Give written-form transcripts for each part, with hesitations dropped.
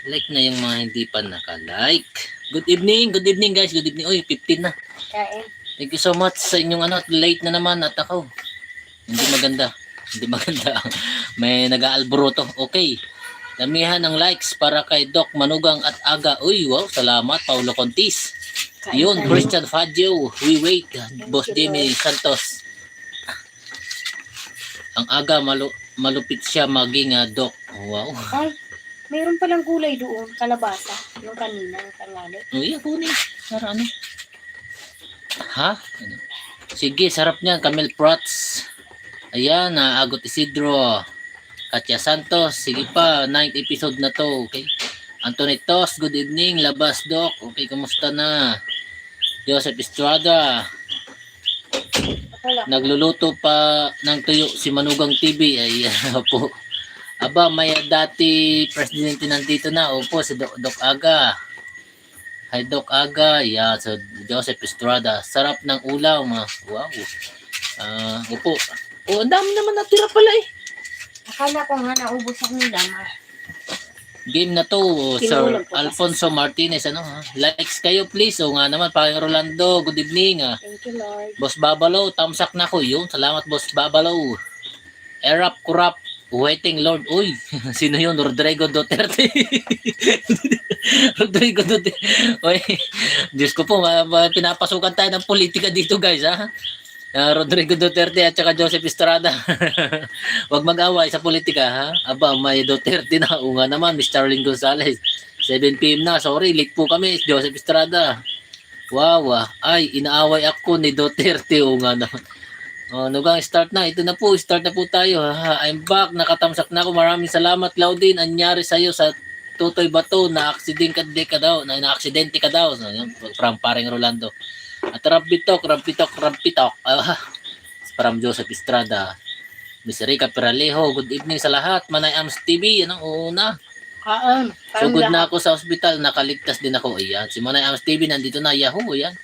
Like na yung mga hindi pa naka-like. Good evening guys. Good evening. Oy, 15 na. Kain. Thank you so much sa inyong late na naman at ako. Hindi maganda. Hindi maganda. May nag-aalboroto. Okay. Damihan ng likes para kay Doc Manugang at Aga. Uy, wow, salamat Paulo Contis. Yun, Christian Fadio. We wait. Boss Jimmy Santos. Ang Aga malupit siya maging Doc. Wow. Ay, mayroon palang gulay doon, kalabasa. Yung kanina, yung tangali. Uy, kunin. Para ano? Ha? Ano? Sige, sarap niyan. Camel Prats. Ayan, Agot Isidro. Katya Santos. Sige pa, 9th episode na to. Okay. Antonitos, good evening. Labas, Doc. Okay, kamusta na? Joseph Estrada. Nagluluto pa ng tuyo si Manugang TV. Ay, po. Aba, may dati presidente nandito na. Opo, si Doc Aga. Hi, Doc Aga. Yeah, so Joseph Estrada. Sarap ng ulam. Wow. Opo. Oh, ang dami naman natira pala eh. Akala ko nga naubos ang ulam. Game na to, Sir Alfonso Martinez. Ano ha? Likes kayo please. O nga naman, Panging Rolando. Good evening. Thank you, Lord. Boss Babalo, tamsak na ko. Yun, salamat Boss Babalo. Erap Kurap. Waiting Lord. Uy, sino yun? Rodrigo Duterte. Rodrigo Duterte. Uy, Diyos ko po, pinapasukan tayo ng politika dito guys ha. Rodrigo Duterte at saka Joseph Estrada. Huwag mag-away sa politika ha. Aba, may Duterte na. O nga naman, Mr. Starling Gonzales. 7 PM na. Sorry, late po kami. Joseph Estrada. Wow, ay, inaaway ako ni Duterte. O nga naman. Nugang start na. Ito na po. Start na po tayo. Ha? I'm back. Nakatamsak na ako. Maraming salamat, Claudine. Anyari sa'yo sa Tutoy Bato na aksidente ka daw. Na-aksidente ka daw. From Paring Rolando. At Rampitok. From Joseph Estrada. Miss Rica Peralejo. Good evening sa lahat. Manay Ams TV. Anong una? Sugod na ako sa ospital. Nakaligtas din ako. Ayan. Si Manay Ams TV nandito na. Yahoo. Ayan.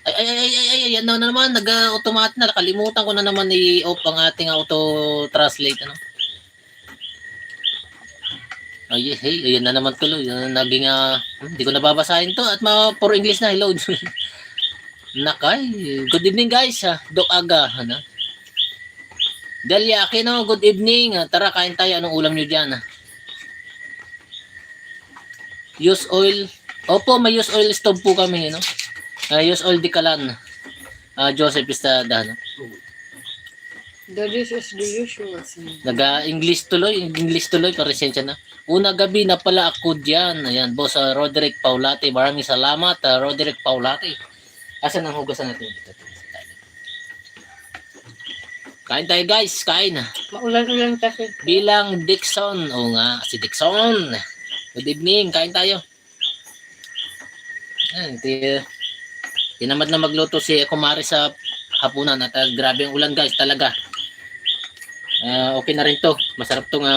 Ay, yan na naman. Nag-automatic na. Nakalimutan ko na naman i-off ang ating auto-translate. Ano? Ay, hey, ayan na naman tuloy. Naging, hindi ko nababasahin to. At for English na. Hello. Nakay. Good evening guys. Doc Aga. Ano? Delia Aquino, good evening. Tara, kain tayo. Anong ulam nyo dyan? Use oil. Opo, may use oil stove po kami. No? Use oil di kalan. Joseph Estrada. No? This is the usual. Nag-English tuloy. Paresensya na. Una gabi na pala ako dyan. Ayan, boss Roderick Paulate. Maraming salamat, Roderick Paulate. Asan ang hugasan natin? Kain tayo guys, kain. Maulan-ulan kasi. Bilang Dixon. O nga, si Dixon. Good evening, kain tayo. Ayan, tinamad na magluto si Kumari sa hapunan. At grabe ang ulan guys, talaga. Okay na rin to. Masarap tong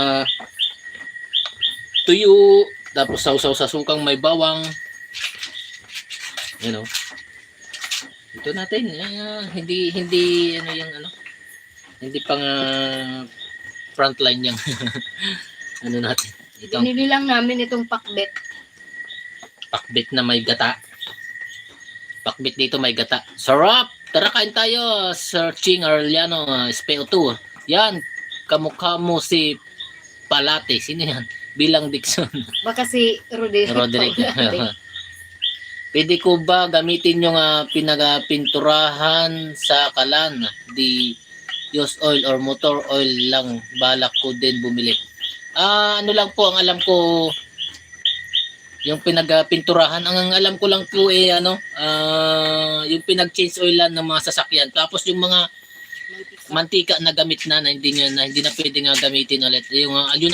tuyo. Tapos sausaw sa sukang may bawang. You know. Ito natin, hindi ano yung ano, hindi pang frontline yung ano natin. Binili lang namin itong pakbet. Pakbet na may gata. Pakbet dito may gata. Sarap! Tara kain tayo, Sir Ching Arliano, SPO2. Yan, kamukha mo si Palate. Sino yan? Bilang Dixon. Baka si Roderick. Pwede ko ba gamitin yung pinagpinturahan sa kalan? Di use oil or motor oil lang. Balak ko din bumili. Ano lang po, ang alam ko, yung pinagpinturahan. Ang alam ko lang po yung pinag-change oil lang ng mga sasakyan. Tapos yung mga mantika na gamit na hindi na pwede nga gamitin ulit. Yun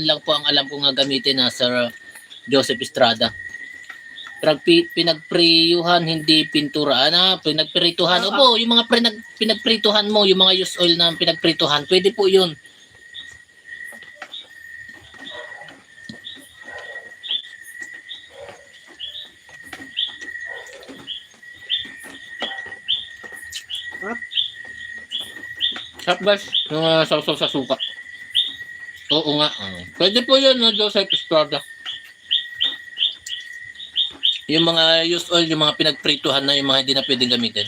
lang po ang alam ko nga gamitin na Sir Joseph Estrada. Pinagprituhan, hindi pintura. Pinagprituhan. Opo, yung mga pinagprituhan mo, yung mga use oil na pinagprituhan, pwede po yun. Sarap guys, yung sausaw sa suka. Oo nga. Pwede po yun, no, Joseph Estrada. Yung mga used oil, yung mga pinagprituhan na, yung mga hindi na pwedeng gamitin.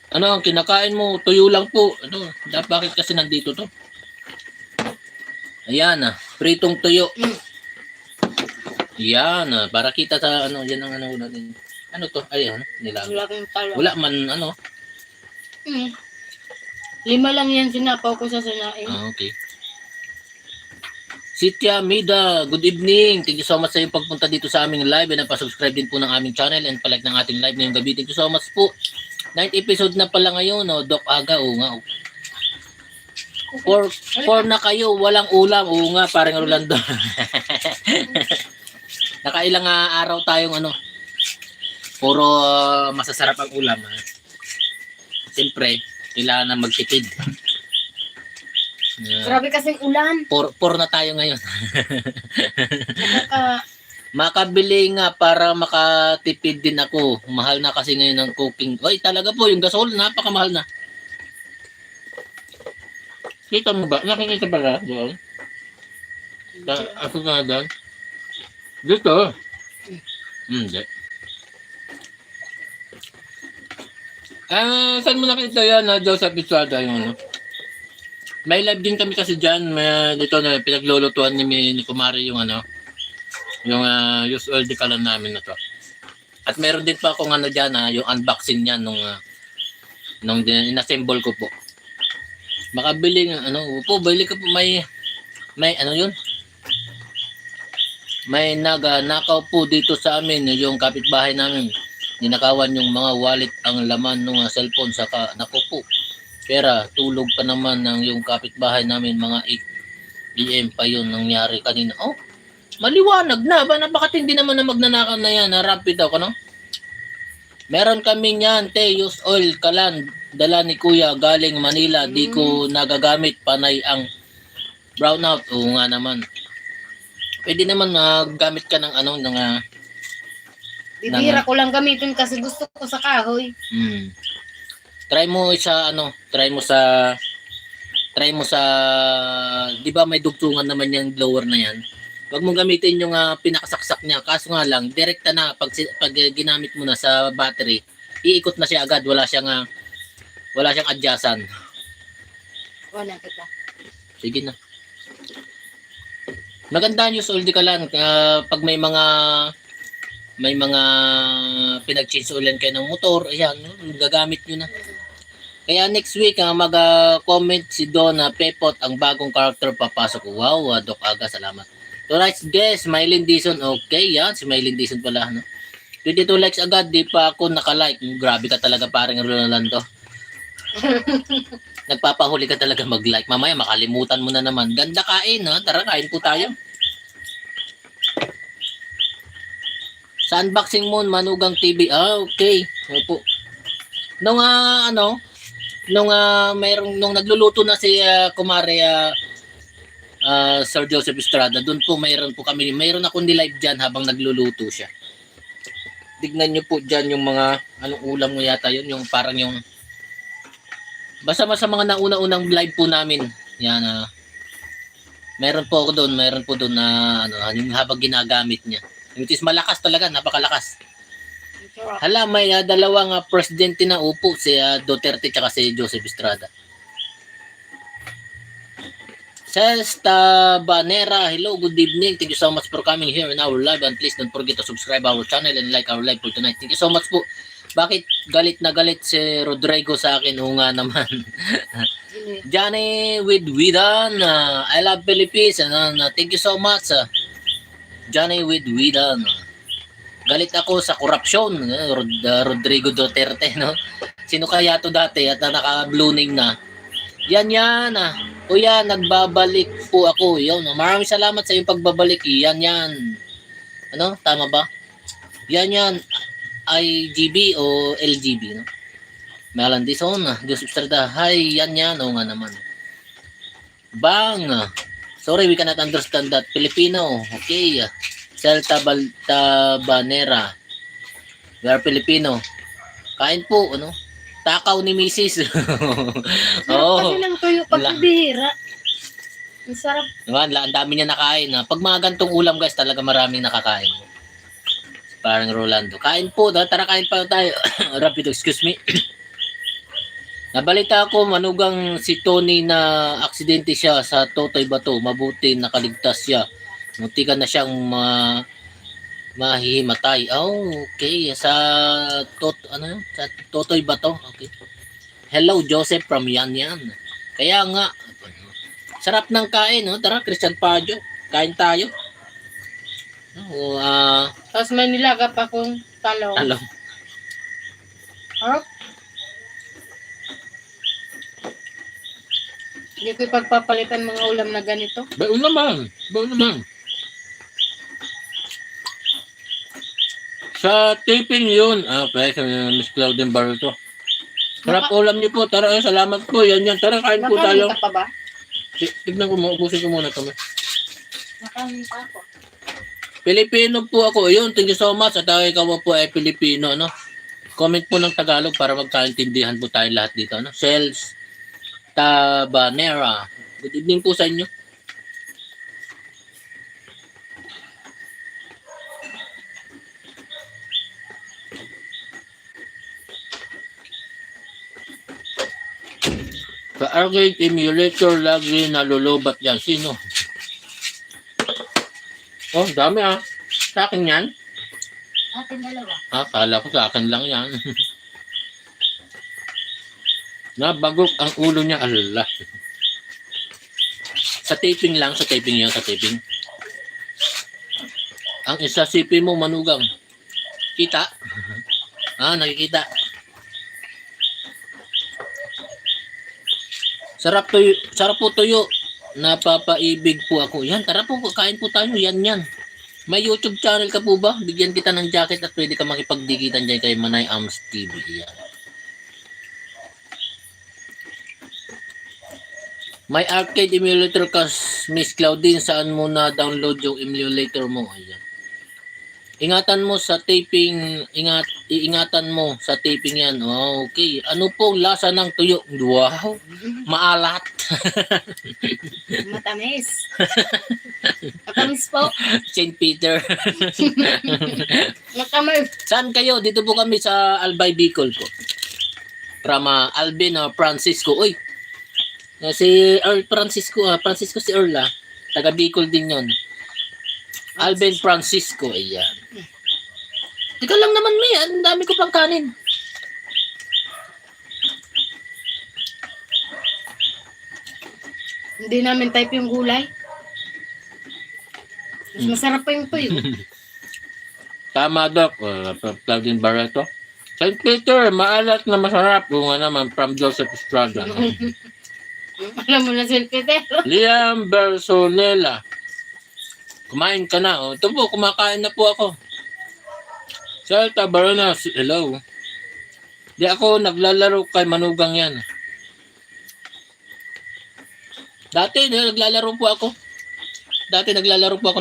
Ano, ang kinakain mo, tuyo lang po. Ano, bakit kasi nandito to? Ayan pritong tuyo. Yan para kita sa ano, yan ang ano natin. Ano to? Ay, ano, nilaga. Wala kang talo. Wala man, ano. 5 lang yan sinapaw ko sa sanain. Okay. Sitya Mida, good evening. Thank you so much sa iyong pagpunta dito sa aming live and pa-subscribe din po ng aming channel and palike ng ating live ngayong gabi. Thank you so much po. 9th episode na pala ngayon, no? Doc Aga, oo nga. 4 na kayo, walang ulam. Oo nga, parang Rolando. Nakailang araw tayong ano, puro masasarap ang ulam. Siyempre, kailangan na magtipid. Grabe kasing ulan. 4 na tayo ngayon. Nakaka... Makabili nga para makatipid din ako. Mahal na kasi ngayon ang cooking. Oy, talaga po, yung gasol, napakamahal na. Kita mo ba? Nakikita ba ka doon? Ako nga doon? Dito? Hindi. Saan mo nakita yan na Joseph Estrada yung ano? May live din kami kasi dyan. Dito na pinaglulutuan ni Kumari yung ano, yung used oil de kalan namin na to. At meron din pa akong ano dyan yung unboxing niyan nung inassemble ko po. Makabili ng ano po, bili ka po may ano yun? May nakaw po dito sa amin yung kapitbahay namin. Ninakawan yung mga wallet ang laman ng cellphone saka naku po. Pera, tulog pa naman ng yung kapitbahay namin mga 8 PM pa yun nangyari kanina. Oh, maliwanag na ba? Napakatindi naman na magnanakaw na yan. Rapid daw, ano? Meron kami niyan, used oil, kalan. Dala ni Kuya, galing Manila. Di ko nagagamit, panay ang brownout. Oo nga naman. Pwede naman gamit ka ng ano, ng... Bibira ko lang gamitin kasi gusto ko sa kahoy. Try mo sa, di ba may dugtungan naman yung blower na yan? Huwag mong gamitin yung pinakasaksak niya. Kaso nga lang, direkta na pag ginamit mo na sa battery, iikot na siya agad. Wala siyang adyasan. Wala kita. Sige na. Maganda yung soldi ka lang. Pag may mga pinag-change ulan kayo ng motor, ayan, gagamit nyo na. Kaya next week, mag-comment si Donna Pepot, ang bagong character papasok. Wow, Doc Aga, salamat. Tonight's guest, Mylene Dizon. Okay, yan. Si Mylene Dizon pala. No? 22 likes agad. Di pa ako nakalike. Grabe ka talaga parang Rolando. Nagpapahuli ka talaga mag-like. Mamaya makalimutan mo na naman. Ganda kain. Ha? Tara, kain po tayo. Sa unboxing mo, Manugang TV. Okay. Opo. Nung nagluluto na si Kumare Sir Joseph Estrada, doon po mayroon akong nilive dyan habang nagluluto siya. Tignan nyo po dyan yung mga anong ulam mo yata yun, yung parang yung basta sa mga nauna-unang live po namin. Yan meron po doon na yung habang ginagamit niya. Which is malakas talaga, napakalakas. Hala, may dalawang presidente na upo, si Duterte at si Joseph Estrada. Sesta Banera, hello, good evening. Thank you so much for coming here in our live and please don't forget to subscribe our channel and like our live for tonight. Thank you so much po. Bakit galit na galit si Rodrigo sa akin? O nga naman. Johnny with Widan, I love Philippines. Thank you so much. Johnny with Widan. Galit ako sa korupsyon. Rodrigo Duterte, no? Sino kaya to dati at naka-blue name na? Yan. Kuya, nagbabalik po ako. Yun, maraming salamat sa iyong pagbabalik. Yan. Ano? Tama ba? Yan. IGB o LGB, no? Melan Dizon, Joseph Estrada. Hi, yan. O nga naman. Bang! Sorry, we cannot understand that. Filipino. Okay. Celta Banera. We are Filipino. Kain po, ano? Takaw ni Mrs. Sarap kasi ng tuyo pag bihira. Ang sarap. Diba? Ang dami niya nakain. Ha? Pag mga gantong ulam guys, talaga maraming nakakain. Parang Rolando. Kain po. Tara kain pa tayo. Rapido, excuse me. Nabalita ko, manugang si Tony na aksidente siya sa Totoy Bato. Mabuti nakaligtas siya. Muntikan na siyang mahihimatay. Oh, okay. Sa Totoy Bato. Okay. Hello, Joseph from Yan Yan. Kaya nga, sarap ng kain, no? Tara, Christian Pajo. Kain tayo. Tapos may nilaga pa kong talong. Talong. Harap. Hindi ko ipagpapalitan mga ulam na ganito. Baon naman. Baon naman. Sa taping yun. Okay, sa Miss Claudine Barreto. Sarap ulam niyo po. Tara, salamat po. Yan yan. Tara, kain po tayo. Nakain ka pa ba? Tignan ko mo. Ubusin ko muna kami. Nakain pa ako. Pilipino po ako. Ayun, thank you so much. At ikaw po ay Pilipino, no? Comment po ng Tagalog para magkaintindihan po tayo lahat dito, no? Sales Tabanera. Good evening po sa inyo. Sa arcade emulator lagi nalulubat yan. Sino? Oh, dami Sa akin yan. Atin dalawa. Kala ko sa akin lang yan. Nabagok ang ulo niya. Allah. Sa taping lang. Sa taping yan. Sa taping. Ang isa sipi mo manugang. Kita? Nakikita. Sarap po tuyo. Napapaibig po ako. Yan, tara po, kain po tayo. Yan. May YouTube channel ka po ba? Bigyan kita ng jacket at pwede ka makipagdikitan dyan kay Manay Ams TV. Yan. May arcade emulator ka, Miss Claudine. Saan mo na download yung emulator mo? Ayan. Ingatan mo sa taping, iingatan mo sa taping yan. Okay. Ano pong lasa ng tuyo? Wow. Maalat. Matamis. Matamis po. St. Peter. Matamis. Saan kayo? Dito po kami sa Albay Bicol po. From Alvin Francisco. Uy. Si Earl Francisco. Francisco si Earl taga Bicol din yon. Alvin Francisco. Ayan. Ikaw lang naman, May. Ang dami ko pang kanin. Hindi namin type yung gulay. Mas masarap pa yung tuyo. Tama, Doc. Claudine Barreto. St. Peter, maalat na masarap. Yung naman, from Joseph Estrada. Alam mo na si Peter. Liam Bersonela. Kumain ka na. Ito po, kumakain na po ako. Sir Tabaronas, hello. Di ako naglalaro kay Manugang yan. Dati naglalaro po ako.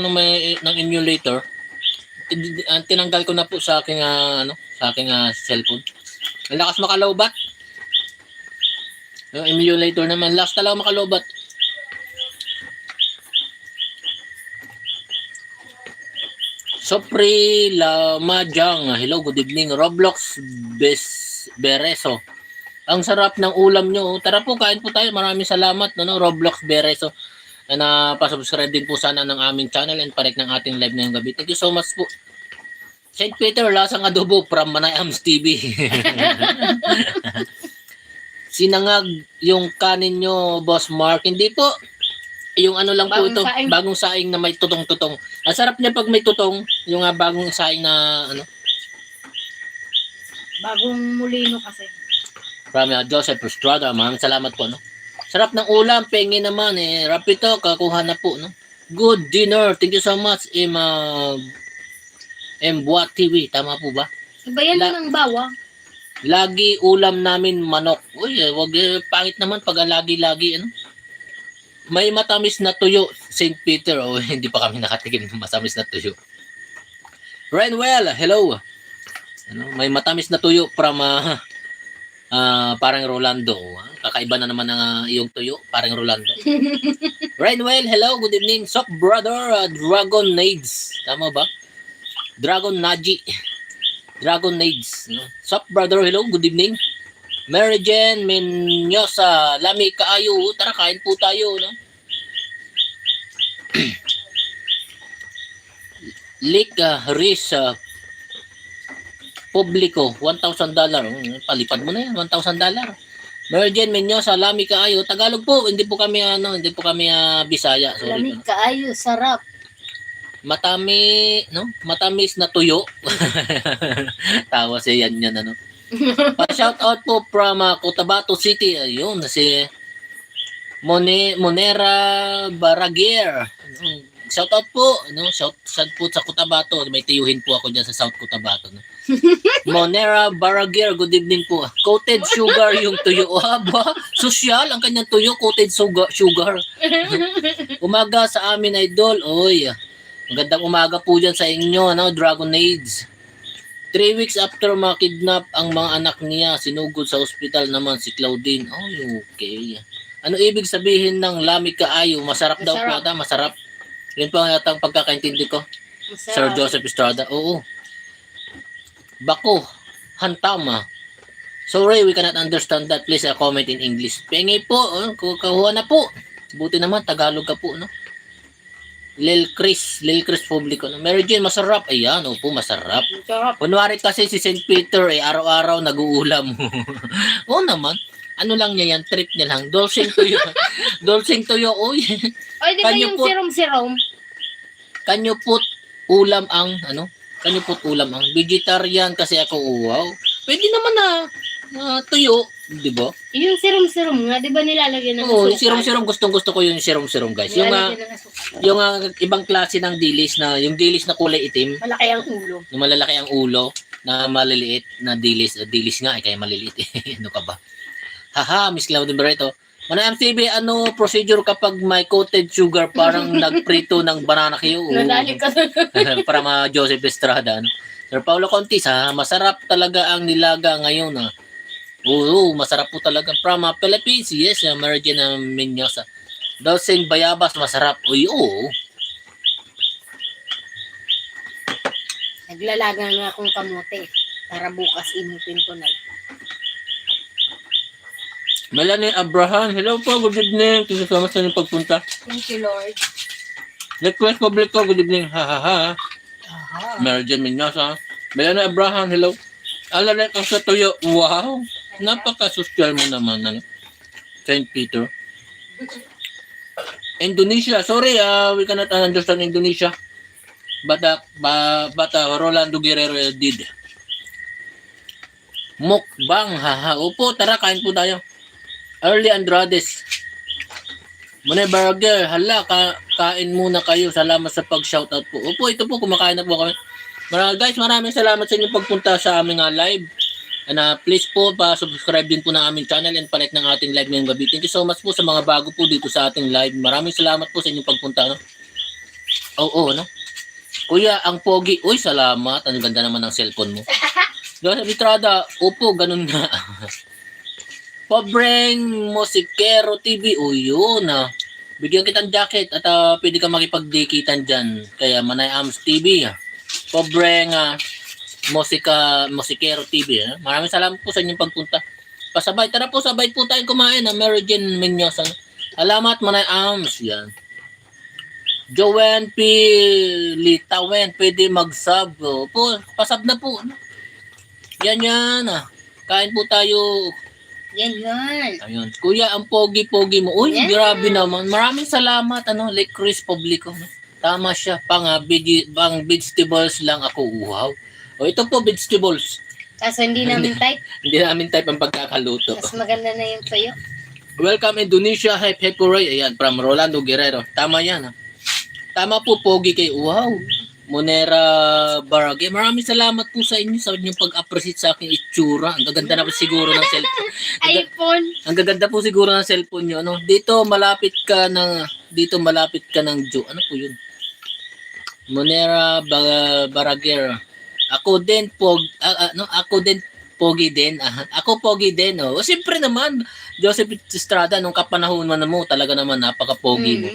Ng emulator. Tinanggal ko na po sa aking cellphone. Ang lakas makalobat. Yung emulator naman, last talaga makalobat. Sopri Lamajang, hello, good evening. Roblox Bereso. Ang sarap ng ulam nyo. Tara po, kain po tayo. Maraming salamat, Roblox Bereso. Na pasubscribe din po sana ng aming channel and parek ng ating live ngayong gabi. Thank you so much po. St. Peter, lasang adobo from Manay Ams TV. Sinangag yung kanin nyo, Boss Mark. Hindi po. Yung ano lang po ito, bagong saing na may tutong-tutong. Ang sarap niya pag may tutong, yung bagong saing na Bagong mulino kasi. From Joseph Estrada, maraming salamat po, Sarap ng ulam, pengi naman, Rapito, kakuha na po, Good dinner, thank you so much, Buat TV, tama po ba? Iba yan ng bawang. Lagi ulam namin manok. Uy, wag pangit naman pag lagi-lagi, May matamis na tuyo, St. Peter. Hindi pa kami nakatikim ng matamis na tuyo. Renwell, hello. May matamis na tuyo from parang Rolando. kakaiba na naman ang iyong tuyo, parang Rolando. Rainwell, hello, good evening. Sok brother, Dragon Nades. Tama ba? Dragon Naji. Dragon Nades. No? Sok brother, hello, good evening. Mary Jane Menyosa, lami kaayo. Tara, kain po tayo. No? Lika Riz Publico, $1,000. Palipad mo na yan, $1,000. Virgin Menyosa, lami kaayo. Tagalog po, hindi po kami Bisaya. Sorry. Lamig kaayo, sarap. Matamis na tuyo. Tawa siya yan ano. Pa-shout out po from Cotabato City. Ayun, si Monera Baraguer. Shout out po, shout po sa Cotabato. May tiyuhin po ako diyan sa South Cotabato. No? Monera Baraguer, good evening po. Coated sugar yung tuyo. Aba, social ang kanyang tuyo, coated sugar. Umaga sa amin, idol. Oy, magandang umaga po dyan sa inyo, Dragon Age. 3 weeks after makidnap ang mga anak niya, sinugod sa ospital naman si Claudine. Oh, okay. Ano ibig sabihin ng lami kaayo? Masarap daw po ata, masarap. Yun po ang yatang pagkakaintindi ko. Masarap. Sir Joseph Estrada. Oo. Bako. Hantama. Sorry, we cannot understand that. Please comment in English. Pengi po. Kahuha na po. Buti naman, Tagalog ka po, no? Lil Chris Publico. No? Mary Jane, masarap. Ayan, opo, masarap. Sarap. Kunwari kasi si St. Peter, araw-araw nag-uulam. Oo naman. Ano lang niya yan, trip niya lang. Dolcing tuyo. Dolcing tuyo, uy. Ay, di ba Kanyo yung po. serum-serum? Kanyo put ulam ang, Kanyo put ulam ang. Vegetarian kasi ako, wow. Pwede naman na tuyo, di ba? Yung serum-serum nga, di ba nilalagyan ng Oo, asukal? serum-serum, gustong-gusto ko yung serum-serum, guys. Yung, Nilalagyan ng asukal. yung ibang klase ng dilis yung dilis na kulay itim, Malaki ang ulo. yung malalaki ang ulo, na maliliit na dilis. Dilis nga, kaya maliliit. Ano ka ba? Haha, Miss Claudia Barreto. Mana MCB, procedure kapag may coated sugar parang nagprito ng banana kayo? Nadali ka Para Joseph Estrada. Sir Paulo Contis, masarap talaga ang nilaga ngayon. Oo, masarap po talaga. From Philippines, yes, American Menyosa. Dosing bayabas, masarap. Uy, oo. Naglalaga nga akong kamote para bukas inutin ko na lang. Melanie Abraham, hello po, good evening. Thank you so much sa inyong pagpunta. Thank you, Lord. Request public ko, good evening. Ha ha ha. Aha. Mary Jane Menyosa. Melanie Abraham, hello. Alarik ang sa tuyo. Wow. Napaka-social mo naman. St. Peter. Indonesia. Sorry, we cannot understand Indonesia. But Rolando Guerrero did. Mukbang, haha. Opo, tara, kain po tayo. Early Andrades. Muna Burger, hala, kain muna kayo. Salamat sa pag-shoutout po. Opo, ito po, kumakain na po kami. Guys, maraming salamat sa inyong pagpunta sa aming live. And please po, pa-subscribe din po ng aming channel and palike ng ating live ngayong gabi. Thank you so much po sa mga bago po dito sa ating live. Maraming salamat po sa inyong pagpunta. Oo, Kuya, ang pogi. Uy, salamat. Ang ganda naman ng cellphone mo. Joseph Estrada, opo, ganun nga. Pobreng Mosikero TV, o yun Bigyan kitang jacket at pwede ka makipagdikitan dyan. Kaya Manay Ams TV. Pobreng Mosikero TV. Maraming salamat po sa inyong pagpunta. Pasabay, tara po, sabay po tayong kumain. Mary Jane Menyosa. Alamat Manay Ams, yan. Joanne P. Litawen, pwede mag-sub. Po, pasab na po. Yan. Kain po tayo. Yan. Ayun. Kuya, ang pogi-pogi mo. Uy, Yeah. grabe naman. Maraming salamat. Like Chris Publico. Tama siya. Pang vegetables lang ako. Wow. O, ito po, vegetables. Kaso hindi namin type. Hindi namin type ang pagkakaluto. Mas maganda na yung tuyo. Welcome Indonesia. Hype Hooray. Ayan, from Rolando Guerrero. Tama yan. Tama po, pogi kay. Wow. Monera Barage. Maraming salamat po sa inyo sa inyong pag-appreciate sa aking itsura. Ang gaganda na po siguro ng cellphone. iPhone. Ang gaganda po siguro ng cellphone nyo. Dito malapit ka ng ano po yun? Monera Baraguer. Ako din pogi din. Ako pogi din. O, siyempre naman, Joseph Estrada, nung kapanahon mo talaga naman napaka-pogi mo.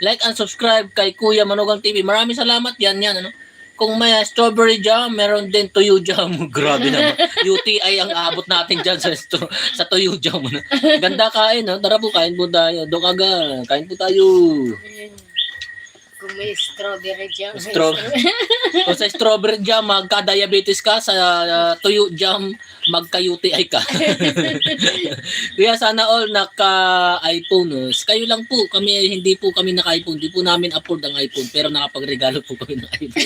Like and subscribe kay Kuya Manugang TV. Maraming salamat yan, ano. Kung may strawberry jam, meron din tuyo jam. Grabe naman. UTI ang abot natin dyan sa tuyo jam. Ganda kain, no? Tara po, kain po tayo. Dok aga, kain po tayo. Kung may strawberry jam. Kung sa strawberry jam, magka-diabetes ka. Sa tuyo jam, magka-UTI ka. Kaya sana all naka-iPhone. Kayo lang po. Hindi po kami naka-iPhone. Hindi po namin afford ang iPhone. Pero nakapagregalo po kami ng iPhone.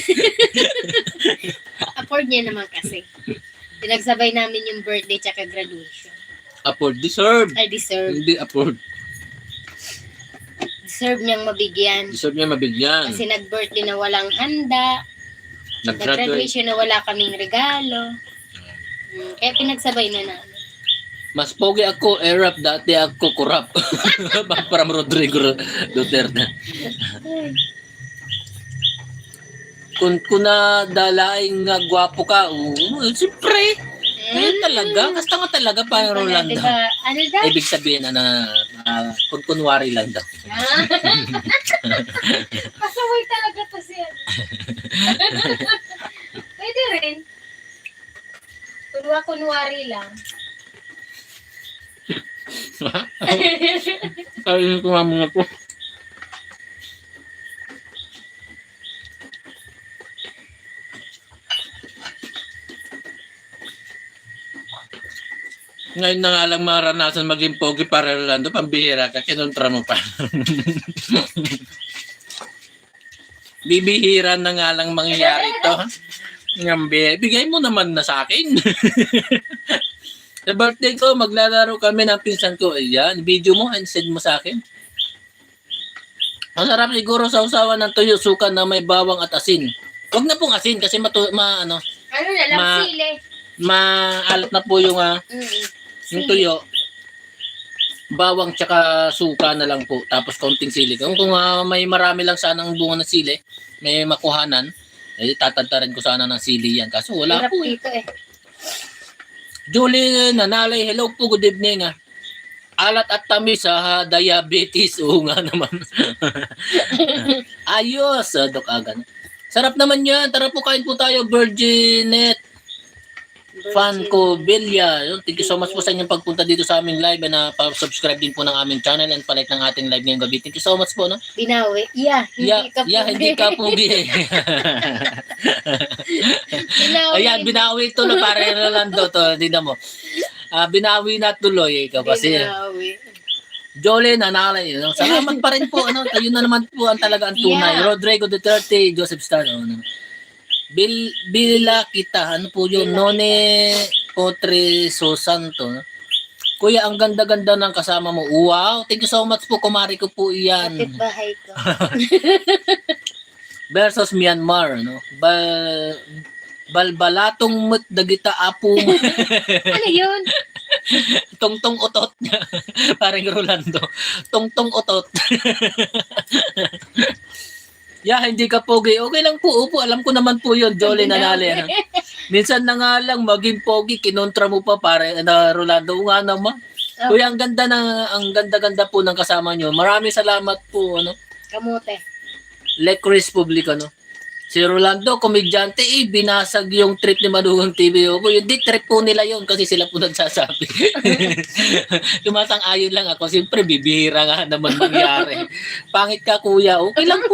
Afford niya naman kasi. Pinagsabay namin yung birthday tsaka graduation. Afford. Deserve. I deserve. Hindi afford. Deserve niyang mabigyan. Deserve niya mabigyan. Kasi nag-birthday na walang handa. Nag-graduate. Nag-graduation na wala kaming regalo. Kaya pinagsabay na namin. Mas pogi ako, Arab. Dati ako kurap. From Rodrigo Duterte. Kung na dalaing nga gwapo ka, siyempre. Talaga. Kasta nga talaga parang Rolando. Diba, ano daw? Ibig sabihin kung kunwari lang daw. Pasaway talaga to siya. Pwede rin. Kunwari lang. Ay, kumamang ako. Ngayon na nga lang maranasan maging pogi para Rolando, pambihira ka, kinontra mo pa. Bibihira na nga lang mangyayari ito. Bigay mo naman na sa akin. Sa birthday ko, maglalaro kami ng pinsan ko. Ayan, video mo and send mo sa akin. Ang sarap siguro sa usawan ng tuyo, suka na may bawang at asin. Huwag na pong asin kasi Ano na lang, sili. maalat na po yung tuyo. Bawang tsaka suka na lang po. Tapos konting sili. Kung may marami lang sanang bunga ng sili, may makuhanan, tatantarin ko sana ng sili yan. Kaso wala Hirap po. dito eh. Julie Nanalay, hello po, good evening. Alat at tamis diabetes. Oo nga naman. Ayos, Dok Agan. Sarap naman yan. Tara po, kain po tayo, Virginet. Fan ko, Bilya. Thank you so much po sa inyong pagpunta dito sa aming live and subscribe din po ng aming channel and palike ng ating live ngayong gabi. Thank you so much po. No? Binawi. Hindi ka pugi. Binawi. Ayan, binawi ito na para Rolando to. Hindi na mo. Binawi na tuloy. Ikaw kasi. Binawi. Jolene, Nanalay. Salamat pa rin po. Ayun na naman po ang talaga ang tunay. Yeah. Rodrigo Duterte, Joseph Star. Bila kita, ano po yun? None Potre Sosanto. No? Kuya, ang ganda-ganda ng kasama mo. Wow, thank you so much po. Kumari ko po iyan. Kapit bahay ko. Versus Myanmar. No? Balbalatong mut dagita apo mo. Ano yun? Tungtong otot niya. Parang Rolando. Tungtong otot. Hindi ka pogi. Okay lang po. Upo, alam ko naman po yun. Jolly Nanali. Minsan na nga lang maging pogi, kinontra mo pa para Rolando. Nga naman. Kuya, ang ganda-ganda po ng kasama nyo. Maraming salamat po. Kamote. Lecris Publicano. Si Rolando, komedyante, binasag yung trip ni Manugang TV. Hindi, trip po nila yun kasi sila po nagsasabi. Tumasang-ayon lang ako. Siyempre, bibihira nga naman mangyari. Pangit ka, kuya. Okay lang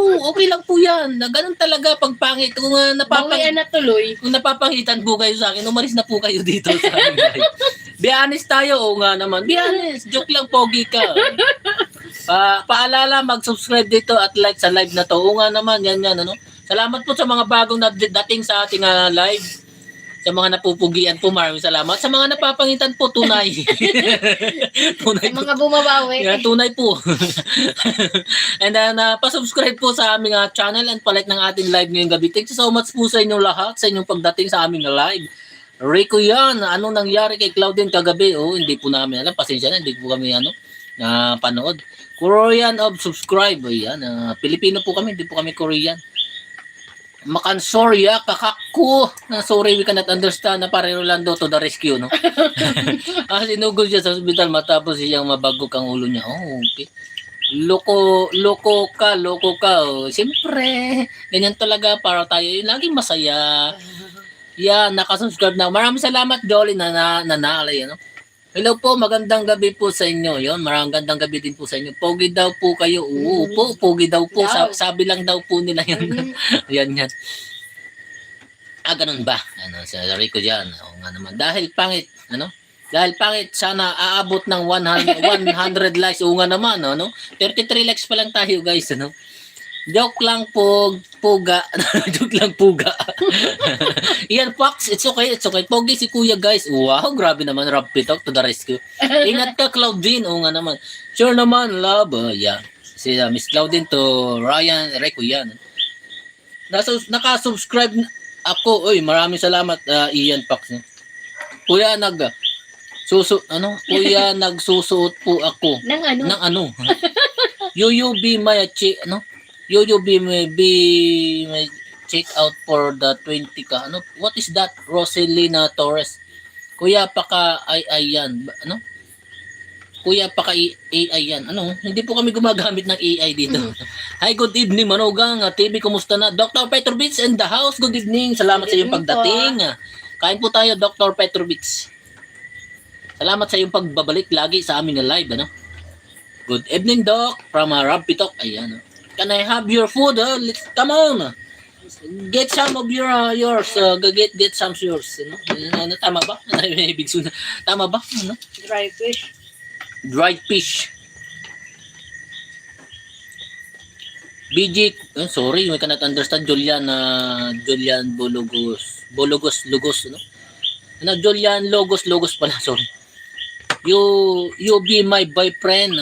po yan. Ganun talaga pag pangit. Kung Bawian na tuloy. kung napapangitan po kayo sa akin, umalis na po kayo dito sa amin. Be honest tayo. Oo nga naman. Be honest. Joke lang, pogi ka. Paalala, mag-subscribe dito at like sa live na to. Oo nga naman, yan. Salamat po sa mga bagong dating sa ating live. Sa mga napupugian po, maraming salamat. Sa mga napapangitan po, tunay. Tunay Sa mga bumabawi. tunay po. And then, pa-subscribe po sa aming channel and palike ng ating live ngayong gabi. Thank you so much po sa inyong lahat, sa inyong pagdating sa aming live. Rico yan, anong nangyari kay Claudine kagabi? Hindi po namin alam. Pasensya na, hindi po kami panood. Korean of subscribe. Ayan, Pilipino po kami, hindi po kami Korean. Makansorya, kakako. Sorry, we cannot understand na pare Rolando to the rescue, no? Sinugod siya sa ospital matapos siyang mabagok ang ulo niya. Oh, okay. Loko ka. Oh. Siyempre, ganyan talaga para tayo yung laging masaya. Yan, nakasubscribe na. Maraming salamat, Jolly, na nanalay, ano? Hello po, magandang gabi po sa inyo. Yon, maraming gandang gabi din po sa inyo. Pogi daw po kayo. Oo po, pogi daw po. Sabi lang daw po nila yun. Yan. Ganun ba? Sorry ko dyan. Oo nga naman. Dahil pangit, sana aabot ng 100 likes. Oo nga naman, 33 likes pa lang tayo, guys, Joke lang po, puga. Joke lang, puga. Iyan, Fox, it's okay. Pogi si Kuya, guys. Wow, grabe naman, Rapid Talk to the rescue. Ingat ka, Claudine. Oo nga naman. Sure naman, love. Yeah. Si Miss Claudine to Ryan Reco, yan. Nakasubscribe ako. Uy, maraming salamat, Ian, Fox. Kuya, Kuya, nagsusuot po ako. Nang ano? You be my You be my check out for the 20 ka. What is that? Roselina Torres. Kuya paka AI yan. Kuya paka AI yan. Hindi po kami gumagamit ng AI dito. Hi, good evening Manugang. TV, kumusta na? Dr. Petrovich in the house. Good evening. Salamat sa iyong pagdating. Kain po tayo, Dr. Petrovich. Salamat sa iyong pagbabalik lagi sa aming live, Good evening, Doc. From Rapid Talk. Ayan, Can I have your food? Come on. Get some of yours. Get some yours. Tama ba? Tama ba? Dried fish. BG, sorry, we cannot understand. Julian Lugos, Julian Logos pala, sorry. You be my boyfriend.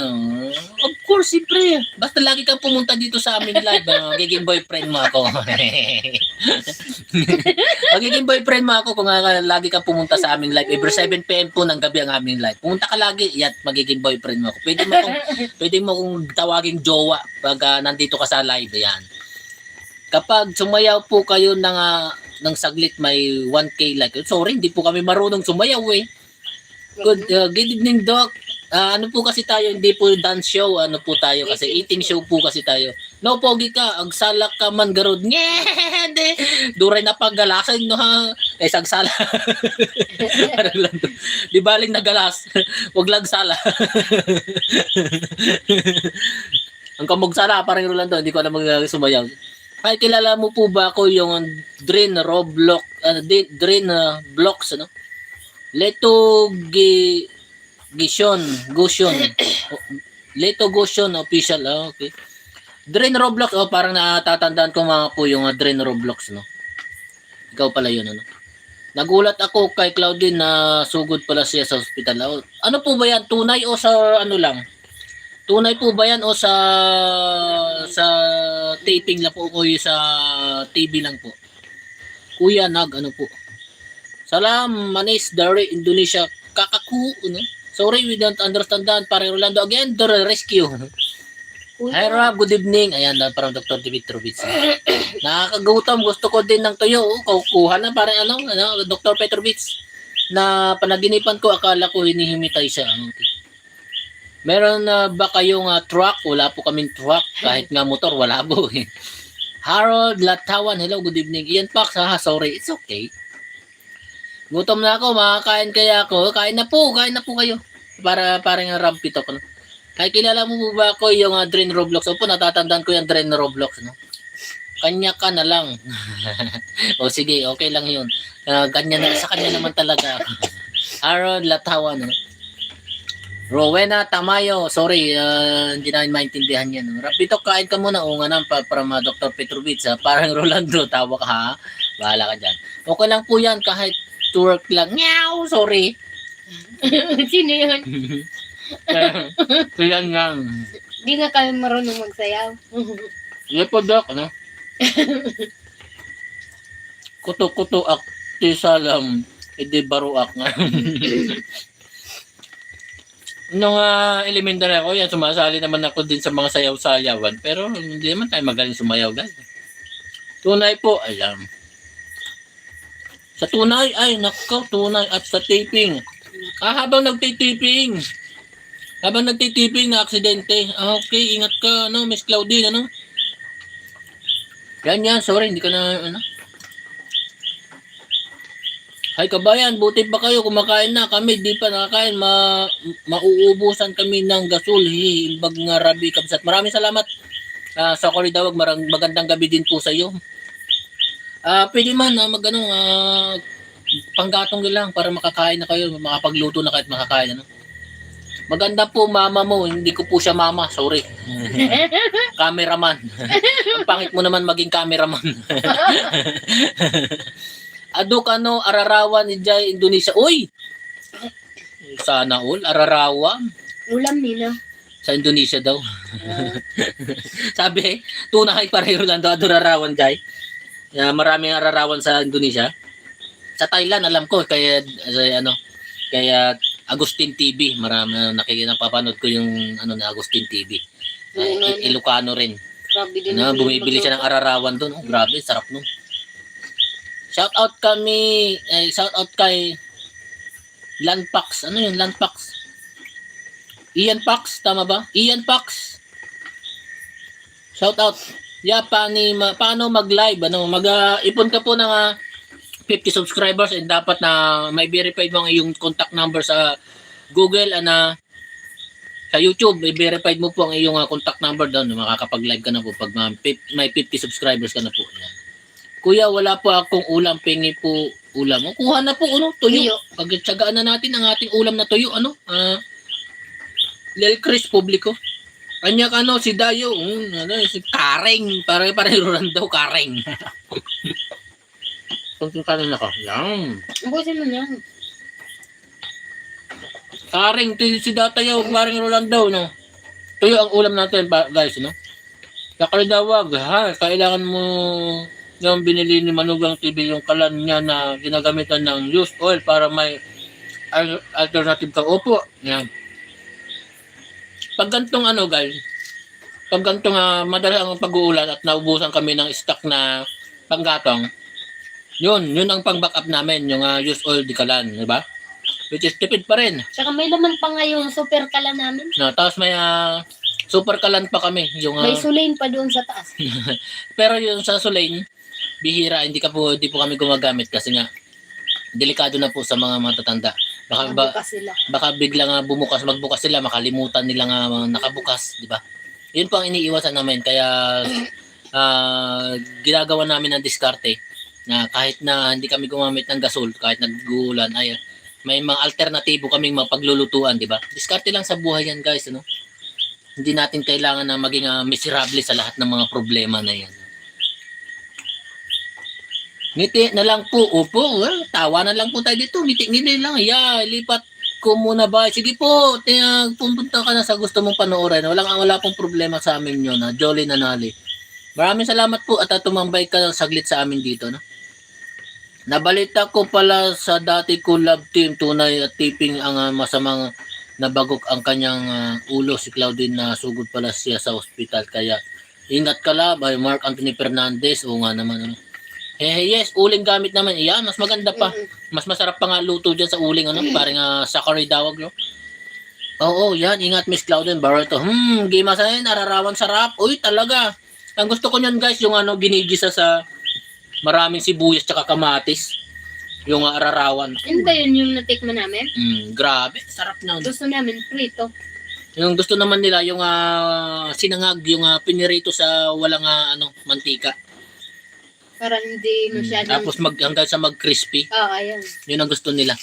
Of course, siyempre. Basta lagi kang pumunta dito sa aming live. Magiging boyfriend mo ako. Magiging boyfriend mo ako kung lagi kang pumunta sa aming live. Every 7 p.m. po ng gabi ang aming live. Pumunta ka lagi, at magiging boyfriend mo ako. Pwede mo kong tawaging jowa pag nandito ka sa live. Yan. Kapag sumayaw po kayo ng saglit, may 1K like. Sorry, hindi po kami marunong sumayaw eh. Good evening, Doc. Ano po kasi tayo, hindi po dance show, po tayo kasi eating show po kasi tayo. No, pogi ka, agsalak ka man garod. Nyede! Duray na paggalasan, ha? Agsala. Di baling nagalas. Huwag lang sala. Ang kamugsala, parang Rolando, hindi ko alam sumayaw. Ay, kilala mo po ba ako yung Drain Roblox, Drain Blocks, Leto Gusion official. Okay. Drain Roblox, parang natatandaan ko mga po yung Drain Roblox, Ikaw pala yun, Nagulat ako kay Claudine na sugod pala siya sa ospital. Ano po ba yan? Tunay o sa lang? Tunay po ba yan o sa taping lang po o sa TV lang po? Kuya, po? Salam, Manis, Dari, Indonesia, kakaku, Sorry, we don't understand that. Pare Rolando, again, the rescue. Hi, Rob, good evening. Ayan, parang Dr. Petrovich. Nakakagutom, gusto ko din ng tuyo. Kukuha na, parang Dr. Petrovich. Na panaginipan ko, akala ko hinihimitay siya. Okay. Meron na ba kayong truck? Wala po kaming truck. Kahit nga motor, wala po. Harold Latawan, hello, good evening. Ian Pax, sorry, it's okay. Gutom na ako, makakain kaya ako. Kain na po kayo. Parang Rapid Talk, Kaya kilala mo ba ako yung Drain Roblox? Opo, natatandaan ko yung Drain Roblox, Kanya ka na lang. O sige, okay lang yun. Sa kanya naman talaga. Harold Latawan, Rowena Tamayo, sorry, hindi na maintindihan yan. Rapid Talk, kain ka muna. O nga naman, from Dr. Petrovich, parang Rolando, tawa ka, ha? Bahala ka dyan. Okay lang po yan, kahit work lang. Meow, sorry. Sino yun? Kaya nga. Di nga kami marunong magsayaw. Sige po, Doc, Kuto-kuto ak, tisalam, edi baruak nga. Nung elementary ako, yan, sumasali naman ako din sa mga sayaw-sayawan. Pero hindi naman tayo magaling sumayaw, guys. Tunay po, alam. Sa tunay, ay nako, tunay at sa taping. Habang nagtitiping. Habang nagtitiping na aksidente. Okay, ingat ka, ano, Miss Claudine, ano? Yan, sorry, hindi ka na, ano? Hay kabayan, buti pa kayo, kumakain na. Kami, di pa nakakain. Mauubusan kami ng gasol. Hihimbag nga rabi, kabsat. Maraming salamat. Sa Koridawag, magandang gabi din po sa iyo. Pwede man, panggatong lang para makakain na kayo, makapagluto na kahit makakain. Ano? Maganda po mama mo, hindi ko po siya mama, sorry. Cameraman. Ang pangit mo naman maging cameraman. Aduk ararawan ni Jai Indonesia. Uy! Sana all, ararawan. Ulam nila. Sa Indonesia daw. Sabi, tunay pareho lang daw ararawan Jai. Maraming ararawan sa Indonesia. Sa Thailand alam ko kaya Agustin TV, marami napapanood ko yung ni Agustin TV. Ilocano rin. Grabe din. Bumibili siya ng ararawan doon. Oh, grabe, sarap nun. Shout out kay Landpax. Ano yun, Landpax? Ian Pax, tama ba? Ian Pax. Shout out. Paano mag-live? Ipon ka po ng 50 subscribers and dapat na may verified mo ang iyong contact number sa Google sa YouTube. May verified mo po ang iyong contact number doon. Makakapag-live ka na po pag may 50 subscribers ka na po. Yan. Kuya, wala po akong ulam. Pengi po ulam. Kuha na po, tuyo. Pagtsagaan na natin ang ating ulam na tuyo. Lil Chris Publico. Kanya si Dayo. Si Kareng. Pare-pareho rin daw, Kareng. Kung kanin ako. Yan. Ubusin mo yan. Kareng, si Datayaw, Maring Rolando, no? Tuyo ang ulam natin, guys, no? Sa Kalidawag, kailangan mo yung binili ni Manugang TV, yung kalan niya na ginagamitan ng used oil para may alternative ka. Opo, yan. Pag gantong guys, pag gantong madalas ang pag-uulan at naubusan kami ng stock na panggatong, yun ang pang-backup namin, yung used oil di kalan, di ba? Which is tipid pa rin. Tsaka may laman pa nga yung super kala namin. Tapos may super kalan pa kami. May sulain pa doon sa taas. Pero yung sa sulain, bihira, hindi po kami gumagamit kasi nga, delikado na po sa mga matatanda. Baka biglang magbukas sila, makalimutan nila nga nakabukas, di ba? Yun po ang iniiwasan namin. Kaya ginagawa namin ng diskarte na kahit na hindi kami gumamit ng gasol, kahit nag-uulan, may mga alternatibo kaming mapaglulutuan, di ba? Diskarte lang sa buhay yan, guys, ano? Hindi natin kailangan na maging miserable sa lahat ng mga problema na yan. Ngiti na lang po, upo, tawa na lang po tayo dito, ngiti-ngiti lang, lipat ko muna ba? Sige po, pumunta ka na sa gusto mong panoorin. Wala pong problema sa amin yun, Jolly Nanali. Maraming salamat po at tumambay ka saglit sa amin dito, no? Nabalita ko pala sa dati ko love team, tunay at tiping ang masamang nabagok ang kanyang ulo. Si Claudine na sugod pala siya sa ospital. Kaya ingat ka lang, by Mark Anthony Fernandez. O nga naman. Yes, uling gamit naman. Mas maganda pa. Mas masarap pa nga luto dyan sa uling. Parang sa Koridawag. No? Oo, yan. Ingat Miss Claudine Barreto. Gimasahin, ararawan sarap. Uy, talaga. Ang gusto ko nyan guys, yung ginigisa sa maraming sibuyas tsaka kamatis. Yung ararawan. Ano ba yun yung natikman namin? Grabe, sarap na. Gusto namin prito. Yung gusto naman nila yung sinangag, yung pinirito sa walang mantika. Para hindi masyadong... Tapos hanggang sa mag-crispy. Ayan. Yun ang gusto nila.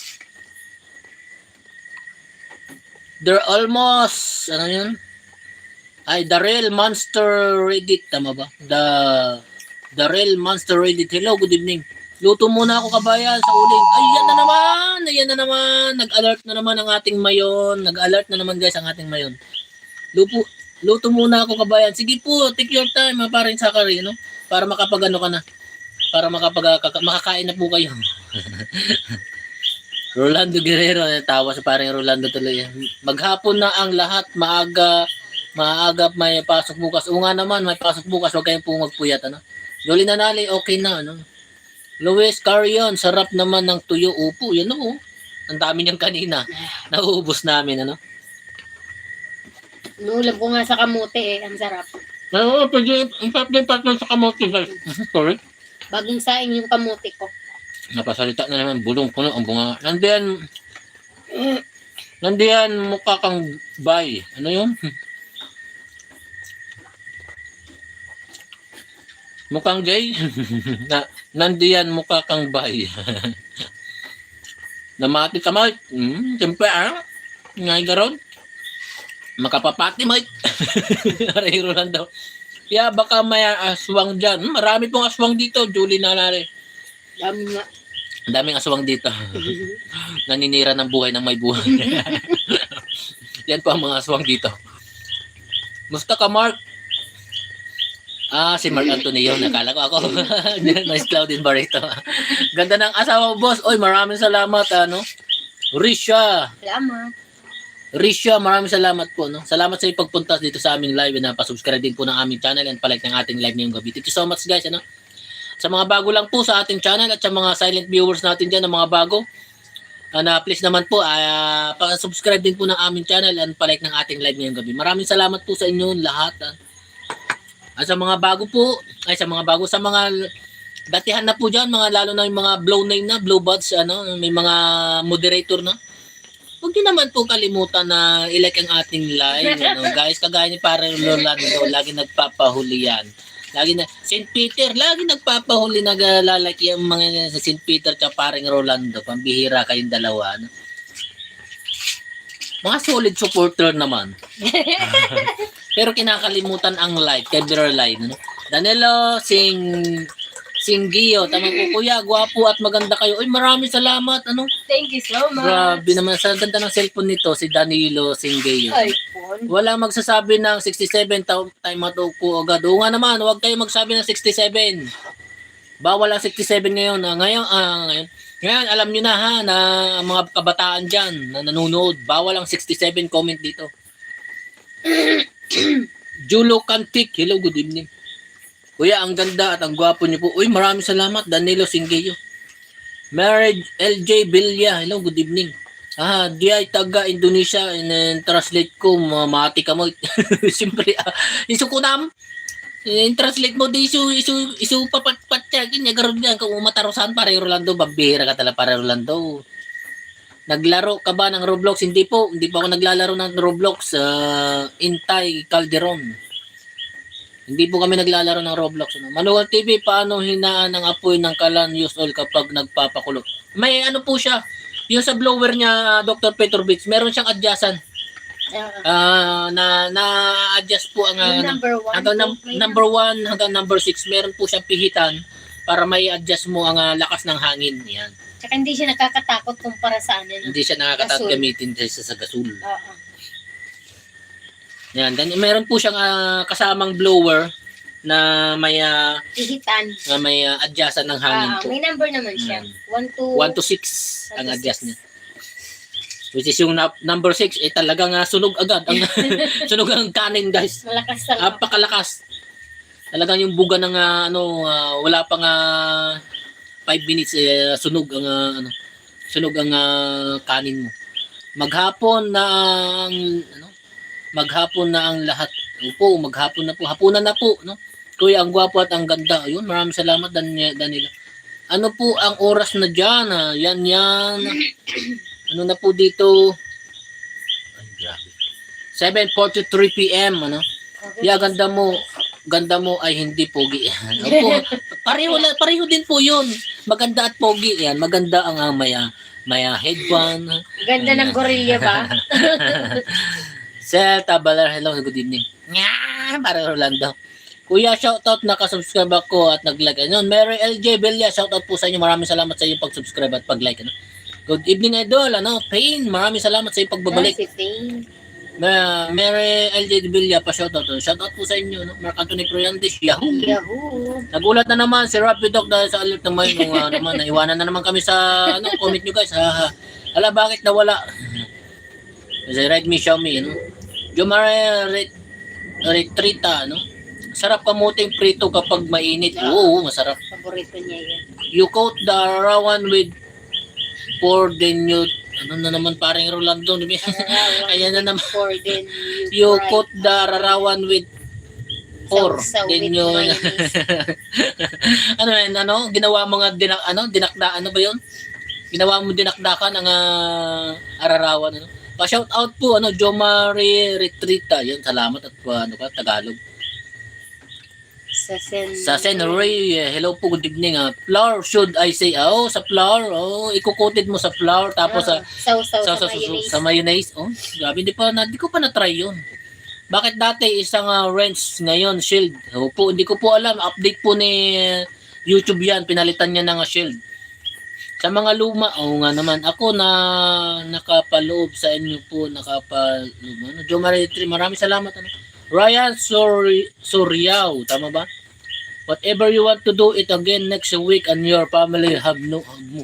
They're almost, yun? The Real Monster Reddit, tama ba? The Real Monster Reddit. Hello, good evening. Luto muna ako kabayan sa uling. Ayan na naman. Nag-alert na naman ang ating mayon. Nag-alert na naman guys ang ating mayon. Luto muna ako kabayan. Sige po, take your time, paring Sakari, no? Para ka na. Para makakain na po kayo. Rolando Guerrero, tawa sa paring Rolando tuloy. Maghapon na ang lahat, maaga may pasok bukas. O nga naman, may pasok bukas, huwag kayong po magpuyat, Jolly Nanali, okay na, ano? Luis Carrion, sarap naman ng tuyo. Upo, yan o. Ang dami niyang kanina. Nauubos namin, ano? Nulam ko nga sa kamote eh. Ang sarap. Oo, pwede. Ang sarap din partner sa kamote, guys. Sorry. Bagong saing yung kamote ko. Napasalita na naman, bulong puno ang bunga. Nandiyan mukha kang bay. Ano yun? Mukhang gay? Nandiyan mukha kang bay. Namati ka, Mike. Siyempre, ngay garon. Makapapati, Mike. Arero lang daw. Kaya baka may aswang dyan. Marami pong aswang dito, Julie Nalare. Dami nga. Ang daming aswang dito. Naninira ng buhay ng may buhay. Yan po ang mga aswang dito. Musta ka, Mark? Si Mark Antonio. Nakala ko ako. Nice Claudine Barreto. Ganda ng asawa mo, boss. Oy, maraming salamat. Risha. Risha, maraming salamat po. No? Salamat sa pagpunta dito sa aming live. Napasubscribe din po ng aming channel and palike ng ating live ngayong gabi. Thank you so much, guys. Ano? Sa mga bago lang po sa ating channel at sa mga silent viewers natin dyan, ng mga bago, please naman po, pa-subscribe din po ng aming channel and palike ng ating live ngayong gabi. Maraming salamat po sa inyo lahat. At sa mga bago po, sa mga datihan na po dyan, mga lalo na yung mga blow name na, blow buds, may mga moderator na. Huwag niyo naman po kalimutan na i-like ang ating live. Guys, kagaya ni Pare Rolando, lagi nagpapahuli yan. Lagi na, St. Peter, lagi nagpapahuli, naglalaki yung mga sa St. Peter at paring Rolando. Pambihira kayong dalawa. No? Mga solid supporter naman. Pero kinakalimutan ang like, kay Berline. No? Danilo Singgio, tamang po kuya, gwapo at maganda kayo. Uy, maraming salamat. Thank you so much. Grabe naman, sa ganda ng cellphone nito, si Danilo Singgio. iPhone. Wala magsasabi ng 67 time matupo agad. Oo nga naman, huwag kayo magsabi ng 67. Bawal ang 67 ngayon. Ngayon, alam nyo na ha, na mga kabataan dyan na nanonood, bawal ang 67 comment dito. Julo Kantik, hello, good evening. Kuya, ang ganda at ang gwapo niyo po. Uy, maraming salamat, Danilo Singgio. Marriage LJ Bilya, hello, good evening. Di ay taga Indonesia, translate ko, mati ka mo. Siyempre, isu ko nam. Translate mo, di isu papatpatya, kinagaroon yan, kung umatarosan para Rolando, babihira ka tala para Rolando. Naglaro ka ba ng Roblox? Hindi po ako naglalaro ng Roblox. Intay Calderon. Hindi po kami naglalaro ng Roblox. Manual TV, paano hinaan ang apoy ng kalan use oil kapag nagpapakulo? May po siya. Yung sa blower niya, Dr. Petrovich, meron siyang adjustan. Na-adjust po ang number 1 hanggang number 6. Meron po siyang pihitan para may adjust mo ang lakas ng hangin. Yan. Tsaka hindi siya nakakatakot kumpara sa Hindi siya nakakatakot gamitin sa gasul. Oo. Yan, meron po siyang kasamang blower na may Pihitan. Na may adjustan ng hangin po. May number naman siya. 1 to 6 ang adjust niya. Which is yung number 6 talagang sunog agad. Sunog ang kanin, guys. Malakas talaga. Napakalakas. Talagang yung buga ng wala pang 5 minutes sunog ang kanin mo. Maghapon na ang lahat. Opo, maghapon na po. Hapunan na po, no? Kuya, ang gwapo at ang ganda. Ayun, maraming salamat, Danilo. Ano po ang oras na dyan? Yan. Ano na po dito? Ay, grabe. 7:43 p.m. Yeah, ganda mo ay hindi pogi. Opo, pareho din po yun. Maganda at pogi. Yan, maganda ang may headband. Ganda ng gorilla ba? Sel Tabalar, hello, good evening. Para Rolando. Kuya, shoutout, nakasubscribe ako at nag-like. Mary LJ Belia, shoutout po sa inyo. Maraming salamat sa iyong pag-subscribe at pag-like. Good evening, idol. Pain, maraming salamat sa iyong pagbabalik. Si Pain. Mary LJ Belia, pa-shoutout. Shoutout po sa inyo. Mark Anthony Proyantes, Yahoo. Nagulat na naman si Rapid Dog dahil sa alert naman. Naiwanan na naman kami sa comment nyo, guys. Ala, bakit nawala? Kasi Redmi, Xiaomi, Jomare Retrita, Sarap kamuting prito kapag mainit. Oo, masarap. Paborito niya yan. You coat the arawan with pour then you ano na naman paring Rolando. Ayan na naman. For then You fry. coat the arawan with pour Sausaw then with you mayonnaise. ano yan, ano ginawa mo nga dinakda ano ba yun? Ginawa mo dinakdakan ang ararawan ano. Pa-shout out po ano Jomari Retrita. Yun, salamat at ano ka Tagalog. Sa Sen Ray, hello po, good evening. Flour should I say? Oh, sa flour. Oh, ikukoted mo sa flour tapos sausaw sa mayonnaise. sa mayonnaise. Oh, grabe, di ko pa na-try 'yun. Bakit dati isang wrench, ngayon shield? Opo, hindi ko po alam. Update po ni YouTube 'yan. Pinalitan niya ng shield. Sa mga luma, nga naman. Ako na nakapaloob sa inyo po, nakapaloob. Ano, Jo Maritri, maraming salamat. Ano? Ryan Soriao, tama ba? Whatever you want to do it again next week and your family have no ano?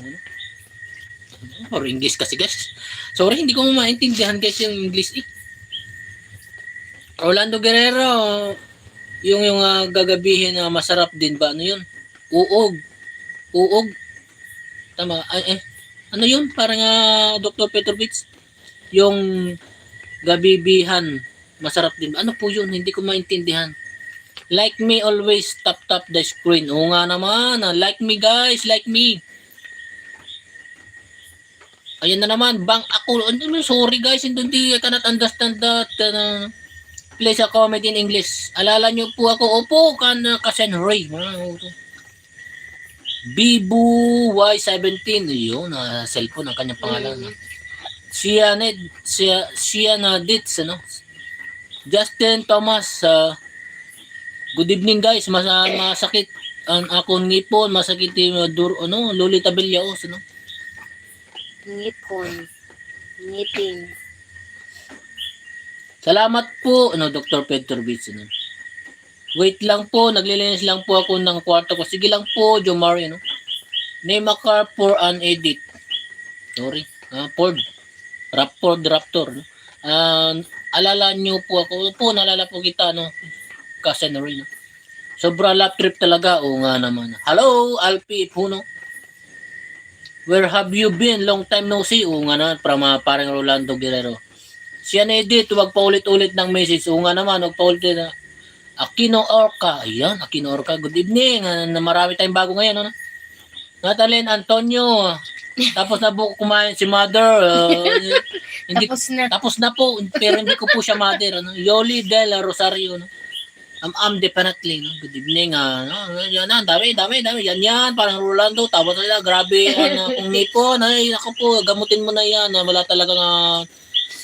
Or English kasi guys. Sorry, hindi ko maintindihan guys yung English eh. Rolando Guerrero, yung gagabihin na masarap din ba? Ano yun? Uog. Tama. Ano yun? Parang Dr. Petrovich. Yung gabibihan. Masarap din. Ano po yun? Hindi ko maintindihan. Like me always, tap the screen. Oo nga naman. Like me guys. Like me. Ayan na naman. Bang ako. Sorry guys. Hindi I cannot understand that. Please a comment in English. Alala nyo po ako. Opo. Kasen Ray. Bibu Y17. Yun. Cellphone ang kanyang pangalan. Sianadits. Ano? Justin Thomas, good evening guys. Masakit ang akong ngipon, masakit yung Lolita Villaos, ano? Ngipin. Salamat po, Dr. Petrovich, ano? Wait lang po, naglilinis lang po ako ng kwarto ko. Sige lang po, Jomari, ano? Name a car for an edit. Sorry, Ford Raptor, no? Alala nyo po ako po, naalala po kita, no? Kasi na rin, no? Sobra lap trip talaga. Oo nga naman. Hello, Alpi Puno. Where have you been? Long time no see. Oo nga naman, from parang Rolando Guerrero. Siya na edit, wag pa ulit-ulit ng message. Oo nga naman, wag pa ulit na. Aquino Orca. Ayan, Aquino Orca. Good evening. Marami tayong bago ngayon, no? Natalyn Antonio. Tapos na po kumain si mother. Tapos na po, pero hindi ko po siya mother. Ano? Yoli Del Rosario. No? Definitely. No? Good evening. Yan, dami. Yan. Parang Rolando. Tapos nila, grabe. Kung nipon. Ay, ako po, gamutin mo na yan. Wala talaga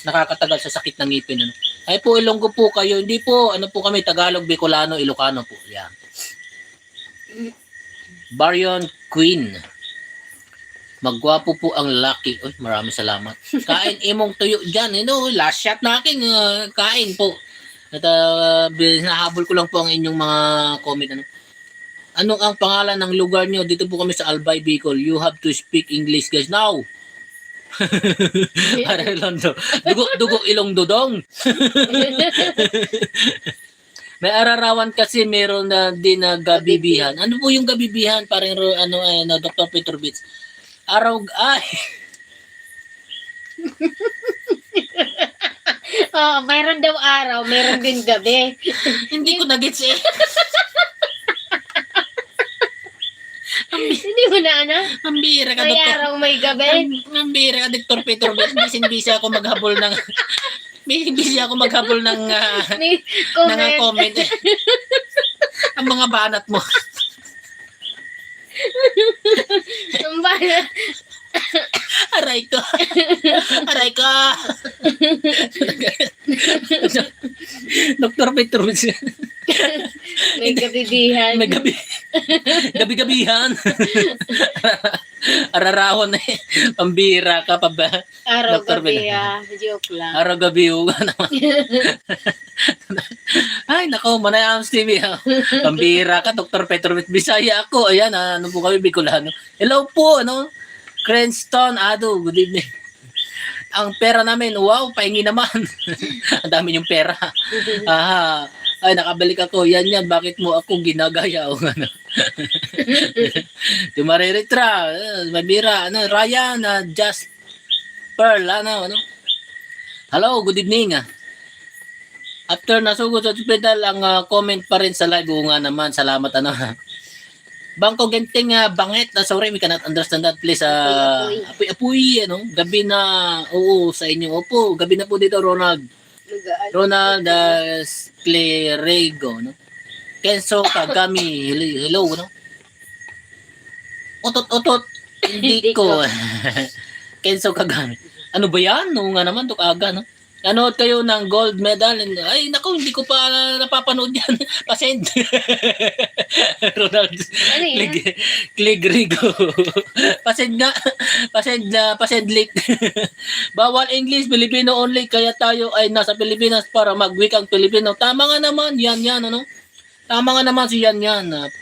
nakakatagal sa sakit ng ngipin. Ano? Ay po, Ilonggo po kayo. Hindi po, kami, Tagalog, Bicolano, Ilocano po. Yan. Barion Queen. Magwapo po ang lalaki. Uy, maraming salamat. Kain imong tuyo dyan. Last shot na aking kain po. At nahabol ko lang po ang inyong mga comment. Ano ang pangalan ng lugar nyo? Dito po kami sa Albay, Bicol. You have to speak English guys now. Para Londo. Dugo ilong dudong. May ararawan kasi meron na din na gabibihan. Ano po yung gabibihan? Parang Dr. Petrovich. Ay. Mayroon daw araw, mayroon din gabi. Hindi ko na-gets eh. Hindi mo na, Ambira ka, may Dr. araw, may gabi. Ambira ka, Dr. Petrovich. Busy ako maghabol ng comment. Ang mga banat mo. Ang banat. Aray ko. Dr. Petrovich. May gabibihan. May gabi-gabihan. Ararahon eh. Pambira ka pa ba? Araw Dr. gabi, joke lang. Araw gabi naman. Ay, nako, Manayam TV. Pambira ka, Dr. Petrovich. Bisaya ako. Ayan, ano po kami, Bicolano. Hello po, Cranston, good evening. Ang pera namin, wow, pahingi naman. Ang dami yung pera. Ay, nakabalik ako. Yan. Bakit mo ako ginagaya? O ano? Yung mariritra. Mabira. Ano, Ryan. Just Pearl. Ano? Hello, good evening. After nasugod sa hospital, ang comment pa rin sa live. Oo nga naman. Salamat. Ano. Bangko genting bangit. Sorry, we cannot understand that. Please. Apoy. Ano? Gabi na. Oo, sa inyo. Opo, gabi na po dito, Ronald Sclerego, no? Kenzo Kagami, hello, no? Otot, hindi ko. Kenzo Kagami. Ano ba yan? No nga naman, aga, no? Nanood kayo ng gold medal. Ay, naku, hindi ko pa napapanood yan. Pasend. Ronald. Ano yan? Clegrigo. Pasend link. Bawal English, Filipino only. Kaya tayo ay nasa Pilipinas para mag-wikang Pilipino. Tama nga naman, yan, ano? Tama nga naman si yan.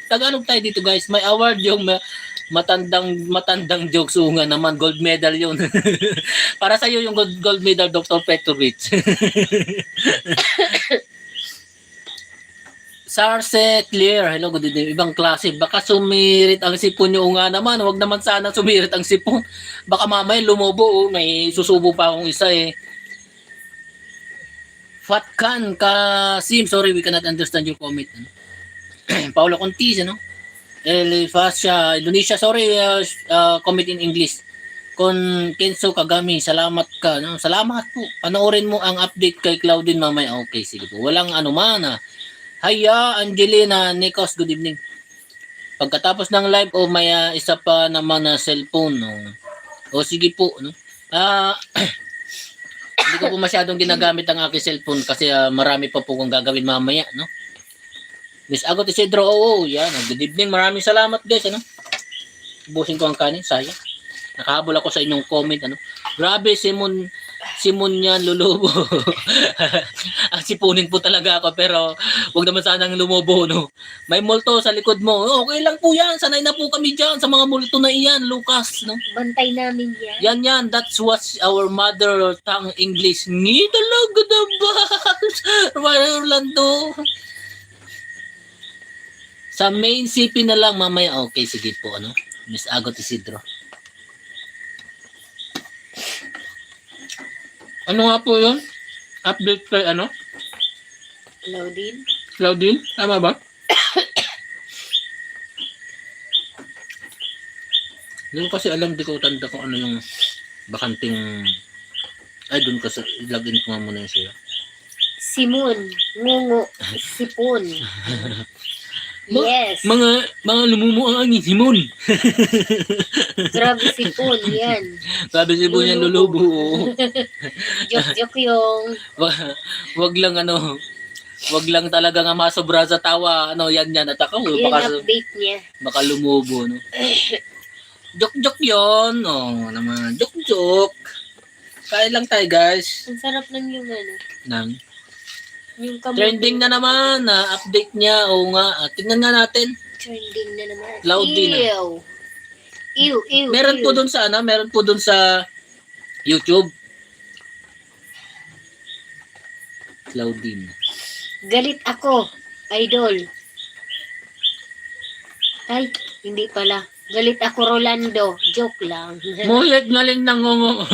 Tagalog tayo dito, guys. May award yung matandang jokes. Nga naman, gold medal yun. Para sa iyo yung gold medal, Dr. Petrovic. Sarse Clear, hello, good evening. Ibang klase, baka sumirit ang sipon nyo nga naman. Huwag naman sana sumirit ang sipon. Baka mamaya lumobo, may susubo pa akong isa eh. Fatkan Kasim, sorry, we cannot understand your comment. Paolo Contis, ano? Elifasya, Indonesia, sorry, comment in English. Kenzo Kagami, salamat ka. No? Salamat po. Panoorin mo ang update kay Claudine mamaya. Okay, sige po. Walang anuman. Hiya, Angelina, Nikos, good evening. Pagkatapos ng live, may isa pa naman na cellphone. No? O sige po. No? Hindi ko po masyadong ginagamit ang aking cellphone kasi marami pa po kong gagawin mamaya. No? Miss Agot Isidro, yan. Good evening. Maraming salamat guys. Ano? Busin ko ang kanin. Sayang. Nakahabol ako sa inyong comment. Ano? Grabe, Simon yan, lulubo. Ang sipunin po talaga ako pero wag naman sanang lumobo. No? May multo sa likod mo. Okay lang po yan. Sanay na po kami dyan sa mga multo na iyan, Lucas. No? Bantay namin yan. Yan. That's what our mother tongue English. Ni talaga naman. Orlando. Sa main CP na lang mamaya. Okay, sige po. Ano? Miss Agot Isidro. Ano nga po yun? Update kay ano? Claudine? Tama ba? Hindi ko kasi alam, di ko tanda kung ano yung bakanting... Ay, dun ka sa... Login ko nga muna yung siya. Simon, ngungo, sipon. Yes. Mga lumumo ang angin, Simon. Grabe sipon, yan. Sabi si Bunya lulubo. Joke yung... Wag lang talaga nga masobra sa tawa. Ano, yan. At ako, yung update niya. Baka lumubo, no? Joke yun. Oh, naman. Joke. Kain lang tayo, guys. Ang sarap lang yung ano. Yung Trending na naman. Update niya. Oo nga. Tingnan nga natin. Trending na naman. Claudine. Ew. Meron po dun sa YouTube. Claudine. Galit ako, idol. Ay, hindi pala. Galit ako, Rolando. Joke lang. Mulit galing ng ngungo.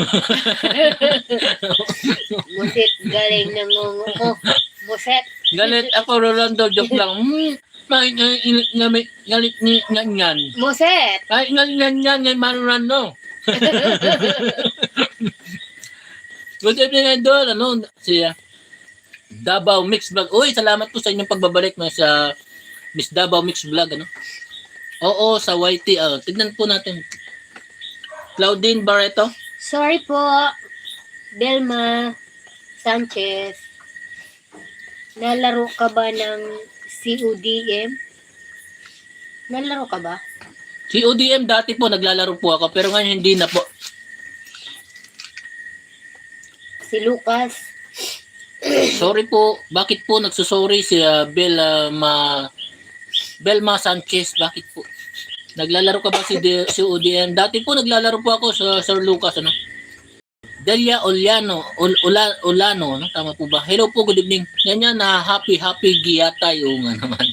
Musit, galing ng ngungo. Muset. Galit ako, Rolando. Joke lang. Galit ni Nyan. Muset. Ay, Nyan, ngay Rolando. Good evening, idol. Ano, siya? Davao Mix Vlog. Uy, salamat po sa inyong pagbabalik sa Miss Davao Mix Vlog. Ano? Oo, sa YT. Tignan po natin. Claudine Barreto. Sorry po, Belma Sanchez. Nalaro ka ba ng CODM? Nalaro ka ba? CODM dati po, naglalaro po ako. Pero ngayon hindi na po. Si Lucas. Sorry po. Bakit po nagsusorry si Belma Sanchez? Bakit po? Naglalaro ka ba si ODM? Dati po naglalaro po ako sa Sir Lucas. Ano? Delia Oliano, Olano, no? Tama po ba? Hello po, good evening. Yan na happy giyata yung naman.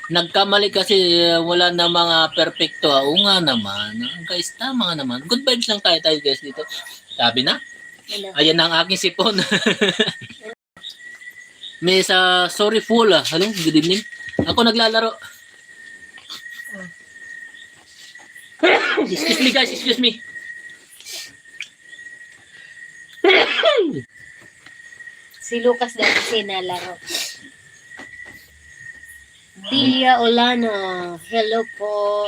Nagkamali kasi wala na mga perfecto. Oo nga naman. Guys, tama nga naman. Good vibes lang tayo guys dito. Sabi na. Ano? Ayan ang aking sipon. May sorry fool. Hello, good evening. Ako naglalaro. Excuse me guys, excuse me. Si Lucas dati sinalaro. Delia Olano. Hello po.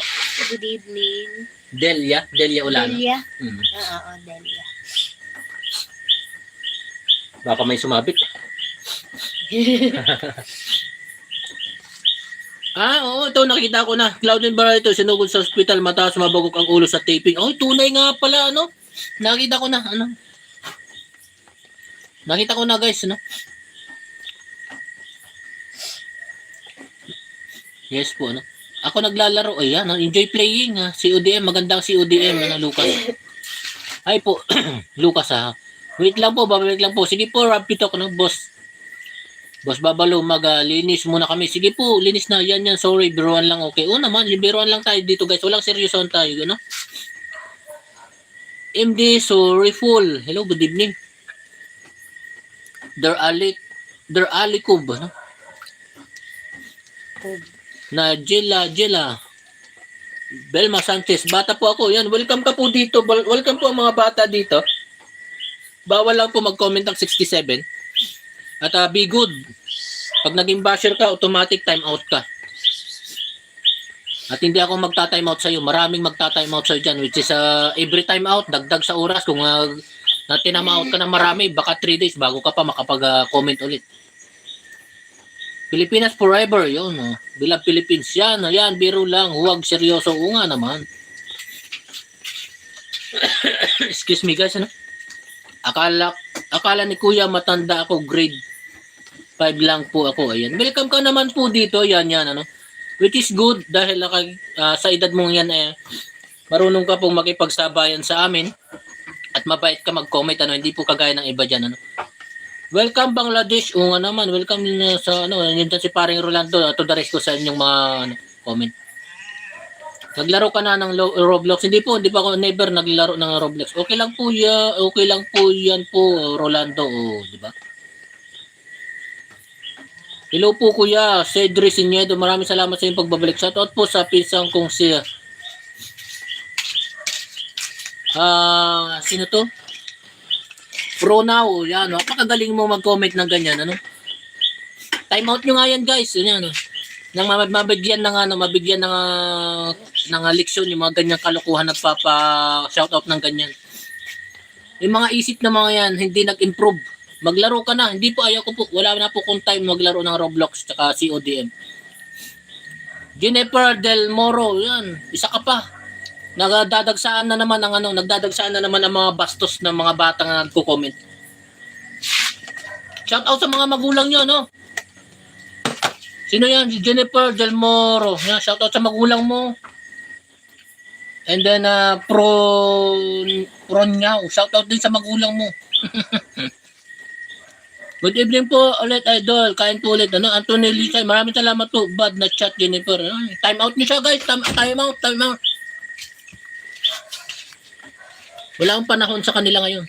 Good evening. Delia Olano. Delia? Hmm. Oo, Delia. Baka may sumabit. Oo, ito nakita ko na. Cloudin Bar ito, sinugod sa ospital, mataas mabagok ang ulo sa taping. Oh, tunay nga pala, ano? Nakita ko na, ano? Nakita ko na, guys, ano? Yes po, ano? Ako naglalaro, ayan, enjoy playing, ha? CODM, magandang CODM, Lucas. Ay po, Lucas, ha? Wait lang po, babalik lang po. Sige po, Rapitok, no, boss. Boss Babalo, linis muna kami. Sige po, linis na. Yan, sorry, biruan lang, okay. Oo naman, biruan lang tayo dito, guys. Walang seryosohan tayo, ano? MD, sorry, full. Hello, good evening. Der Ali Kub, ano? Na Jela. Belma Sanchez, bata po ako. Yan, welcome ka po dito. Welcome po ang mga bata dito. Bawal lang po mag-comment ng 67. At be good. Pag naging basher ka, automatic time out ka. At hindi ako magta-time out sa'yo. Maraming magta-time out sa'yo dyan. Which is every time out, dagdag sa oras. Kung tinama out ka ng marami, baka 3 days bago ka pa makapag-comment ulit. Pilipinas forever. Yun. Bilang Philippines. Yan. Ayan, biro lang. Huwag seryoso. Oo nga naman. Excuse me guys. Ano? Akala ni Kuya matanda ako, grade 5 lang po ako. Ayan. Welcome ka naman po dito. Yan. Ano? Which is good dahil sa edad mong yan marunong ka pong makipagsabayan sa amin at mabait ka mag-comment. Ano? Hindi po kagaya ng iba dyan. Ano? Welcome Bangladesh. O nga naman. Welcome din sa yun si paring Rolando. To the rest ko sa inyong mga comment. Naglaro ka na ng Roblox? Hindi po ako never naglaro ng Roblox. Okay lang po yan po Rolando, di ba? Hello po Kuya Cedric Siniedo. Maraming salamat sa iyong pagbabalik. Shoutout po sa pinsang kong siya. Sino to? Pro now. Yan, napakagaling mo mag-comment ng ganyan, ano? Time out nyo nga yan, guys. Yan, ano? Nang mabigyan ng leksyon yung mga ganyang kalokohan nagpapa-shoutout ng ganyan. Yung mga isip na mga yan, hindi nag-improve. Maglaro ka na. Hindi po, ayaw ko po. Wala na po kung time maglaro ng Roblox tsaka CODM. Jennifer Del Moro, yan. Isa ka pa. Nagdadagsaan na naman ang mga bastos ng mga batang na nagko-comment. Shoutout sa mga magulang nyo, no? Sino yan? Si Jennifer Del Moro. Yan, shoutout sa magulang mo. And then, Pronyaw. Shoutout din sa magulang mo. Good evening po ulit, idol. Kain po ulit. Anthony Lisay. Maraming salamat po. Bad na chat, Jennifer. Time out niyo siya, guys. Time out. Wala akong panahon sa kanila ngayon.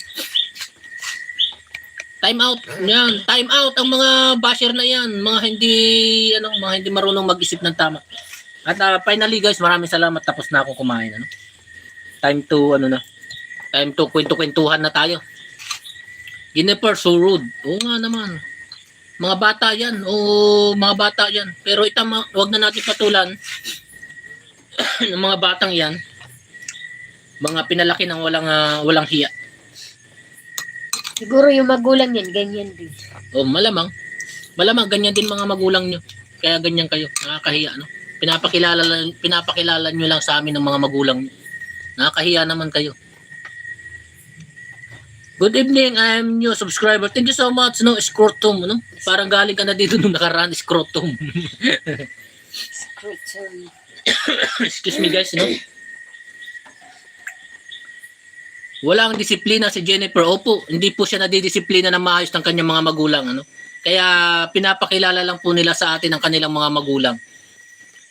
Time out. Yan. Time out ang mga basher na yan. Mga hindi marunong mag-isip ng tama. At finally guys, maraming salamat. Tapos na ako kumain. Time to kwento-kwentuhan na tayo. Jennifer, so rude. Oo nga naman. Mga bata yan. Pero wag na natin patulan ng mga batang yan. Mga pinalaki ng walang hiya. Siguro yung magulang yan, ganyan din. Malamang. Malamang, ganyan din mga magulang nyo. Kaya ganyan kayo. Nakakahiya, no? Pinapakilala nyo lang sa amin ng mga magulang nyo. Nakakahiya naman kayo. Good evening, I'm new subscriber. Thank you so much, no? Scrotum, no? Parang galing ka na dito nung nakaraan, scrotum. Excuse me guys, no? Walang disiplina si Jennifer. Opo, hindi po siya nadidisiplina ng maayos ng kanyang mga magulang. Ano? Kaya pinapakilala lang po nila sa atin ang kanilang mga magulang.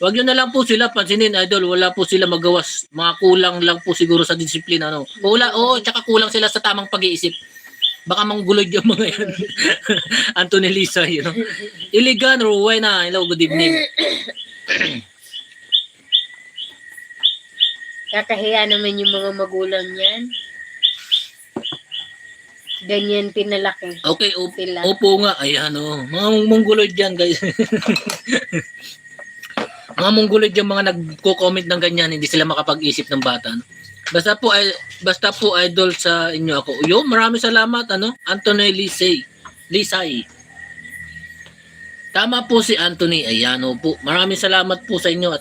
Huwag nyo na lang po sila pansinin, idol. Wala po sila magawas. Mga kulang lang po siguro sa disiplina. No? Tsaka kulang sila sa tamang pag-iisip. Baka manggulod yung mga yan. Anthony Lisa, you know. Iligan, Rowena. Hello, good evening. Kakahiya naman yung mga magulang niyan. Ganyan pinalaki. Okay, Sila. opo nga. Ayan, oh. Mga mongguloid dyan, guys. Mga mongguloid yung mga nagko-comment ng ganyan, hindi sila makapag-isip ng bata. No? Basta po idol sa inyo ako. Yo, maraming salamat, Anthony Lisay. Tama po si Anthony. Ayan, po. Maraming salamat po sa inyo at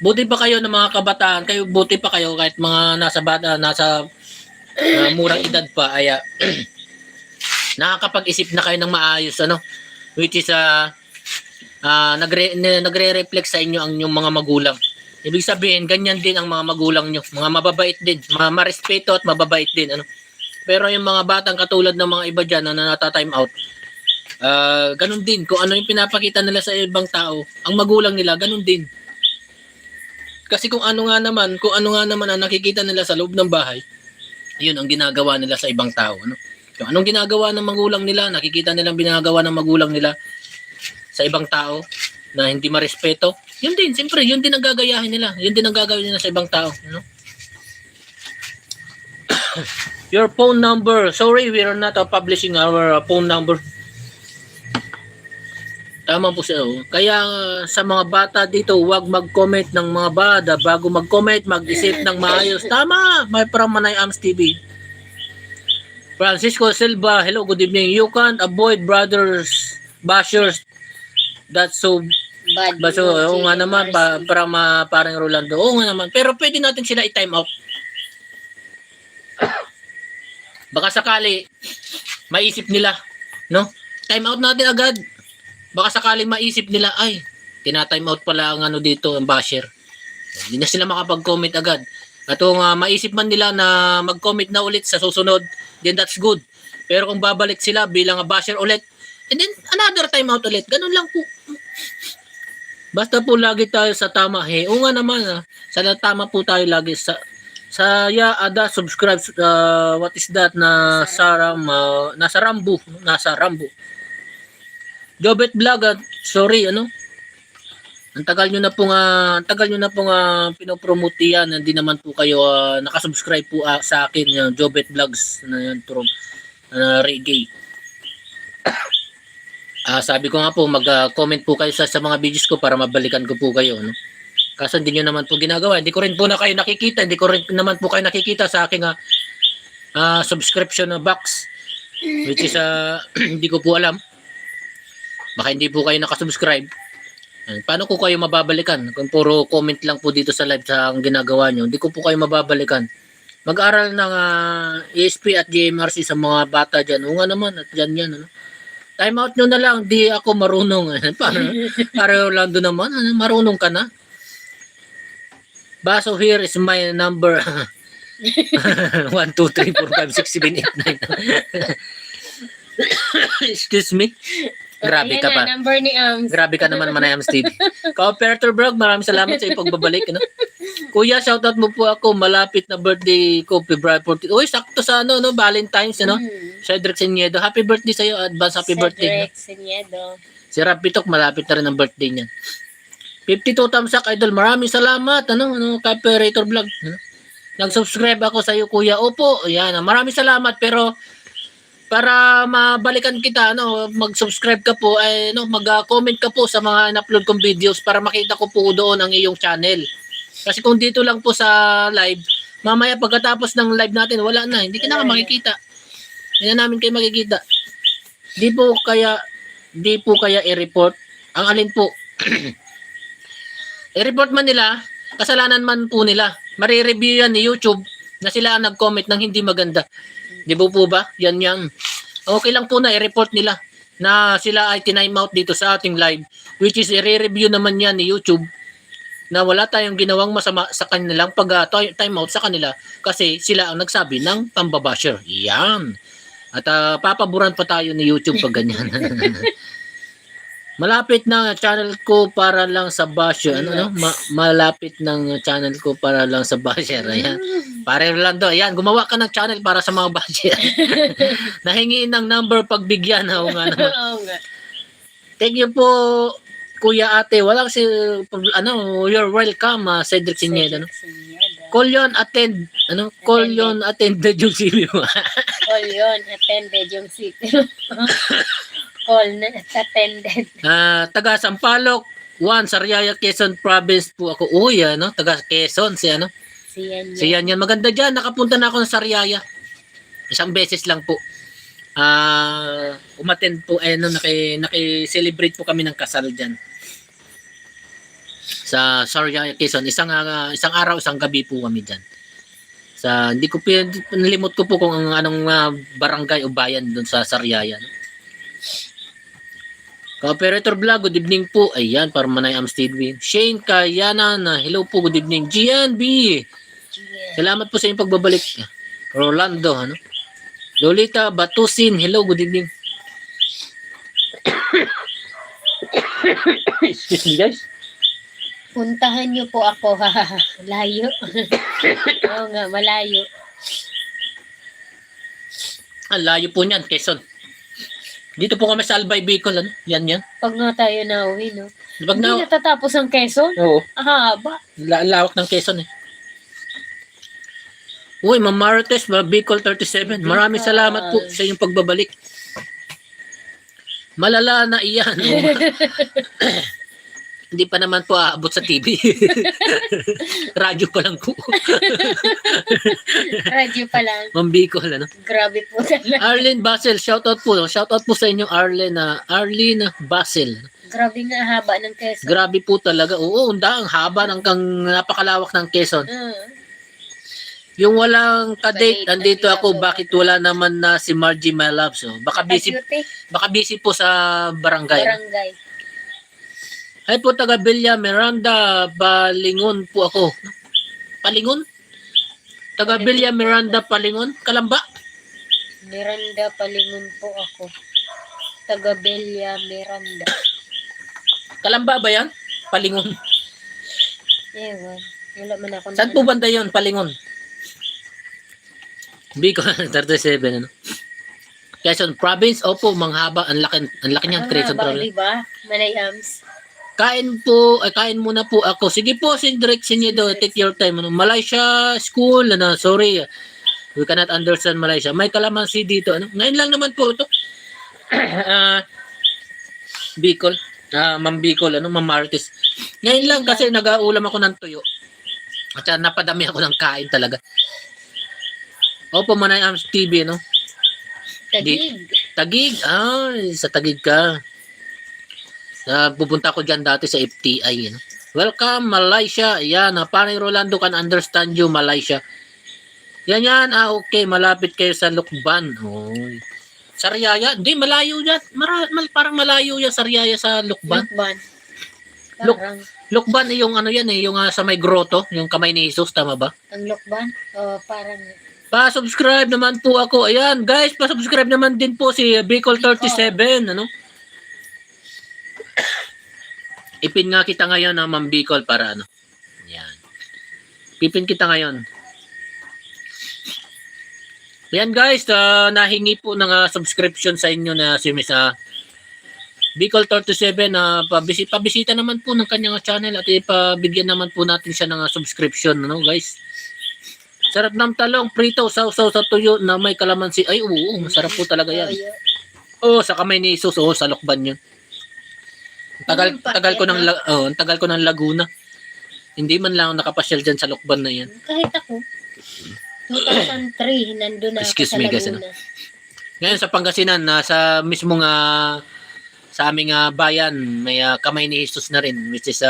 buti pa kayo ng mga kabataan. Buti pa kayo kahit mga nasa murang edad pa ay nakakapag-isip na kayo ng maayos, which is nagre-reflect sa inyo ang inyong mga magulang. Ibig sabihin, ganyan din ang mga magulang nyo. Mga mababait din. Mga marespeto at mababait din. Pero yung mga batang katulad ng mga iba dyan na nata-time out, ganun din. Kung ano yung pinapakita nila sa ibang tao, ang magulang nila, ganun din. Kasi kung ano nga naman ang nakikita nila sa loob ng bahay, yun ang ginagawa nila sa ibang tao. Kung anong ginagawa ng magulang nila, nakikita nilang ginagawa ng magulang nila sa ibang tao na hindi marespeto, yun din, siyempre, yun din ang gagayahin nila. Yun din ang gagawin nila sa ibang tao. Your phone number. Sorry, we are not publishing our phone number. Tama po siya. Kaya sa mga bata dito, huwag mag-comment ng mga bata. Bago mag-comment, mag-isip ng maayos. Tama! May from Manay Ams TV. Francisco Silva, hello, good evening. You can't avoid brothers, bashers. That's so Bad. Baso, oo nga naman, parang Rolando. Oo nga naman. Pero pwede natin sila i-time out. Baka sakali, maisip nila, no? Time out natin agad. Baka sakali maisip nila, ay, tina-time out pala ang dito, ang basher. Hindi na sila makapag-comment agad. At kung maisip man nila na mag-comment na ulit sa susunod, then that's good. Pero kung babalik sila bilang basher ulit, and then another time out ulit. Ganun lang po. Basta po lagi tayo sa tama. Oo nga naman, sa tama po tayo lagi. Ada subscribe, what is that, nasa Rambo. Jobet Vlog, sorry, ang tagal nyo na pong pinopromote yan. Hindi naman po kayo nakasubscribe po sa akin, Jobet Vlogs na yan, reggae. Sabi ko nga po, mag-comment po kayo sa mga videos ko para mabalikan ko po kayo. Kaso hindi nyo naman po ginagawa. Hindi ko rin po na kayo nakikita. Hindi ko rin naman po kayo nakikita sa aking subscription box. Which is, hindi ko po alam. Baka hindi po kayo nakasubscribe. Paano ko kayo mababalikan? Kung puro comment lang po dito sa live sa ang ginagawa nyo, hindi ko po kayo mababalikan. Mag-aral ng ESP at GMRC sa mga bata dyan. Oo nga naman, at dyan yan. Time out nyo na lang, di ako marunong. Para Orlando naman, marunong ka na. Baso, here is my number. 1, 2, 3, 4, 5, 6, 7, 8, 9. Excuse me. Grabe ka pa. Number ni Ams. Grabe ka naman, Manayam Steve. Cooperator Brog, maraming salamat sa iyong pagbabalik. Kuya, shoutout mo po ako. Malapit na birthday ko, February 14. Uy, sakto sa Valentine's, Cedric Seniedo. Happy birthday sa iyo. Advance happy birthday. Cedric Seniedo. Si Rapitok, malapit na rin ang birthday niya. 52 thumbs up, idol. Maraming salamat. Cooperator Vlog. Nag-subscribe ako sa iyo, kuya. Opo, yan. Maraming salamat. Pero, para mabalikan kita, mag-subscribe ka po, mag-comment ka po sa mga in-upload kong videos para makita ko po doon ang iyong channel. Kasi kung dito lang po sa live, mamaya pagkatapos ng live natin, wala na. Hindi ka na makikita. Hindi na namin kayo makikita. Di po kaya i-report. Ang alin po, i-report man nila, kasalanan man po nila. Marireview yan ni YouTube na sila ang nag-comment ng hindi maganda. Di po ba? Yan. Okay lang po na i-report nila na sila ay tinime out dito sa ating live. Which is i-review naman yan ni YouTube. na wala tayong ginawang masama sa kanilang pag-time out sa kanila kasi sila ang nagsabi ng pambabasher. Yan. At papaboran pa tayo ni YouTube pag ganyan. Malapit na channel ko para lang sa basher. Malapit ng channel ko para lang sa basher. Ayan. Pare Rolando, ayan, gumawa ka ng channel para sa mga basher. Nahingi ng number pagbigyan. Oo nga naman. Oo nga. Thank you po, Kuya Ate. Walang you're welcome, Cedric Sinyeda. Call yon attend. Call yon attended yung CV mo. Call yun, attended yung city. Call na attended. Taga Sampaloc, Sariaya, Quezon Province po ako. Uy, taga Quezon, si yan. Maganda dyan, nakapunta na ako sa Sariaya. Isang beses lang po. Umattend po, naki-celebrate po kami ng kasal dyan. Sa Sariaya, Quezon. Isang araw, isang gabi po kami dyan. Hindi ko nalimot ko po kung anong barangay o bayan doon sa Sariaya. Operator Vlog, good evening po. Ayan, para Manay Amstedwin. Shane Kayana, hello po, good evening. Gian B. Salamat po sa inyong pagbabalik. Rolando, Lolita Batusin, hello, good evening. Excuse me, guys. Puntahan niyo po ako, layo. Oo nga, malayo. Ang layo po niyan, Quezon. Dito po kami sa Albay, Bicol. Yan. Pag nga tayo na uwi, no? Pag Hindi natatapos ang Quezon? Oo. Haba. Lawak ng Quezon eh. Uy, Ma'am Marites, Bicol 37. Maraming salamat po sa inyong pagbabalik. Malala na iyan. Hindi pa naman po aabot sa TV. Radyo pa lang po. Radyo pa lang. Ma'am Bicol, Grabe po talaga. Arlene Basel, shoutout po. Shoutout po sa inyong Arlene Basel. Grabe nga haba ng Quezon. Grabe po talaga. Oo, ang haba ng napakalawak ng Quezon. Yung walang kadate, andito ako. Bakit wala naman na si Margie My Love? So, baka busy po sa barangay. Ay po, taga Villa Miranda, Palingon po ako. Palingon? Taga Villa Miranda, Palingon? Kalamba? Miranda, Palingon po ako. Taga Villa Miranda. Kalamba ba yan? Palingon. Ewan. Wala man ako. Saan po banda yun? Palingon. Bicol 37, Quezon Province, opo, manghaba. Ang laki niyang Quezon Province. Diba? Manayams. Kain muna po ako. Sige po, Cedric Sinedo, take your time. Malaysia school, sorry. We cannot understand Malaysia. May kalamansi dito. Ngayon lang naman po ito. Bicol. Ma'am Bicol, Ma'am Martis. Ngayon lang kasi nag-aulam ako ng tuyo. At napadami ako ng kain talaga. Opo, Manay Arms TV, Tagig. Sa Tagig ka. Pupunta ko dyan dati sa FTI. Welcome, Malaysia. Yan, Panay Rolando can understand you, Malaysia. Yan. Okay, malapit kayo sa Lukban. Sariaya? Hindi, malayo yan. Parang malayo yan, Sariaya sa Lukban. Lukban yung yung sa may grotto, yung kamay ni Jesus, tama ba? Ang Lukban? Parang... Pa-subscribe naman po ako. Ayan, guys, pa-subscribe naman din po si Bicol 37, Ipin nga kita ngayon ng Ma'am Bicol para Yan. Pipin kita ngayon. Yan guys, nahingi po ng subscription sa inyo na si Miss Bicol 37 pabisita naman po ng kanyang channel at ipabigyan naman po natin siya ng subscription, guys. Sarap ng talong, prito, sausaw sa tuyo na may kalamansi. Ay, oo, masarap po talaga yan. Sa kamay ni Jesus, sa Lukban yun. Tagal ko ng Laguna. Hindi man lang nakapasyal dyan sa Lukban na yan. Kahit ako. 2003, nandun na Excuse ako me, sa guys, Laguna. Ngayon sa Pangasinan, sa mismong sa aming bayan, may kamay ni Jesus na rin, which is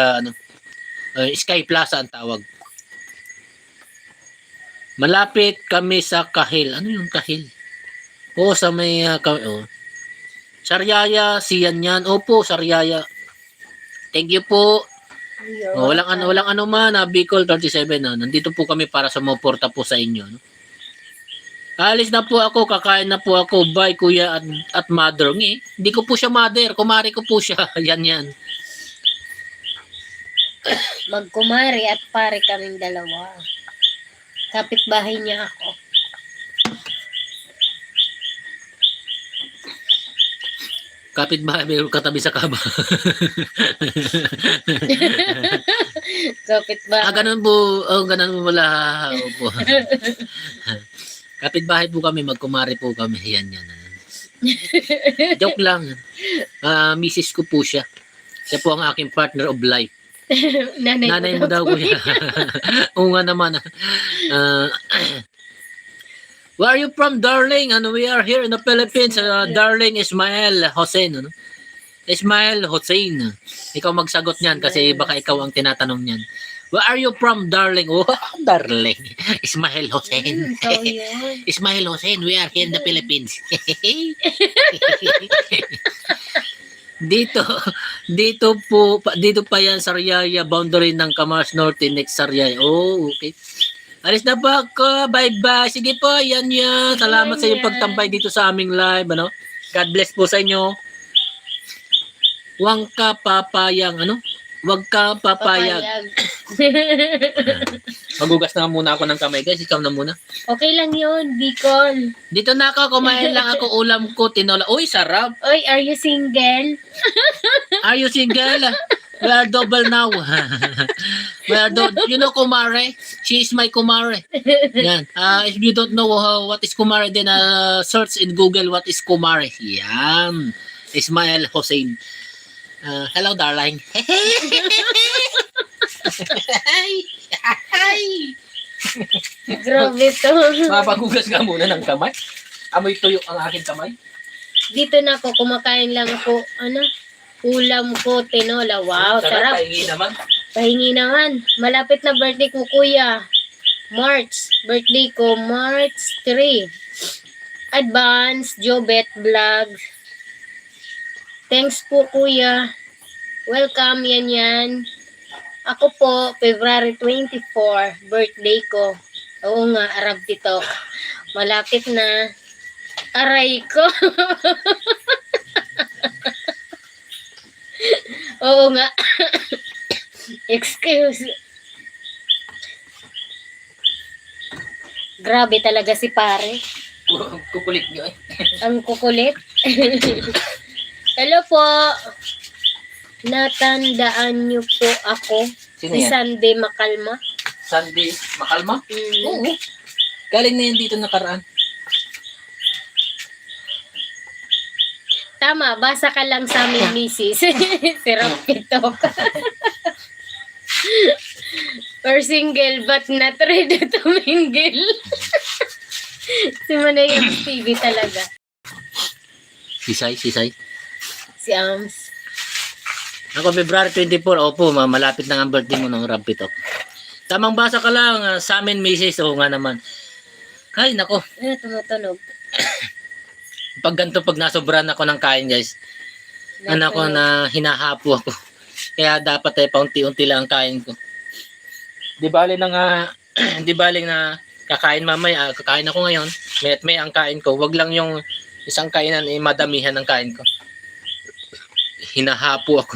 Sky Plaza ang tawag. Malapit kami sa Kahil. Ano yung Kahil? Sa may Sariaya, siyan yan. Opo, Sariaya. Thank you po. Walang ano man, Bicol 37, no? Nandito po kami para sumuporta po sa inyo, no? Alis na po ako, kakain na po ako, bye kuya at mother. Hindi ko po siya mother, kumari ko po siya. Yan. Magkumari at pare kaming dalawa. Kapitbahay niya ako. Kapitbahay, may katabi sa kama. Kapitbahay. Ganun po. Ganun po wala. Opo. Kapitbahay po kami, magkumari po kami. Yan. Joke lang. Misis ko po siya. Siya po ang aking partner of life. Nanay mo daw kuya. Oo nga naman. Where are you from, darling? We are here in the Philippines. Darling Ismael Hossein. Ismael Hossein. Ikaw magsagot niyan kasi baka ikaw ang tinatanong niyan. Where are you from, darling? Oh, darling. Ismael Hossein. So yun. Ismael Hossein, we are here in the Philippines. Dito pa yan, Sariaya, boundary ng Camarines Norte, next Sariaya. Oh, okay. Alis na ba ako? Bye-bye. Sige po, yan. Salamat sa iyong pagtambay dito sa aming live. God bless po sa inyo. Huwag ka papayang, Huwag ka papayag. Magugas na muna ako ng kamay, guys. Ikaw na muna. Okay lang yun, Bicol. Dito na ako, kumain lang ako, ulam ko, tinola. Uy, sarap. Oy, are you single? Are you single? We are double now. You know Kumare? She is my Kumare. Yan. If you don't know what is Kumare, then search in Google what is Kumare. Yan. Ismael Hossein. Hello, darling. Grabe to. Mapagugas ka muna ng kamay. Amoy tuyo ang aking kamay. Dito na ako, kumakain lang ako. Ulam ko, tinola. Wow, sarap. Pahingi naman. Pahingi naman. Malapit na birthday ko, kuya. March. Birthday ko, March 3. Advance, Jobet Vlog. Thanks po, kuya. Welcome, yan. Ako po, February 24, birthday ko. Oo nga, Arab dito. Malapit na. Aray ko. Oo nga. Excuse. Grabe talaga si pare. Kukulit nyo eh. Ang kukulit. Hello po. Natandaan niyo po ako. Sino Si yan? Sunday Makalma. Sunday, makalma? Oo. Galing na yan dito nakaraan. Tama, basa ka lang sa amin, misis. Si Rapitok. Or single but not ready to mingle. Si Manayang TV talaga. Sisay. Si Ams. Ako, February 24, opo, malapit na ang birthday mo ng Rapitok. Tamang basa ka lang, sa amin, misis. Oo nga naman. Ay, nako. Tumutunog. Pag nasobran ako ng kain, guys, ko na hinahapo ako. Kaya dapat paunti-unti lang ang kain ko. Di bali na kakain mamaya, kakain ako ngayon, may ang kain ko. Wag lang yung isang kainan madamihan ng kain ko. Hinahapo ako.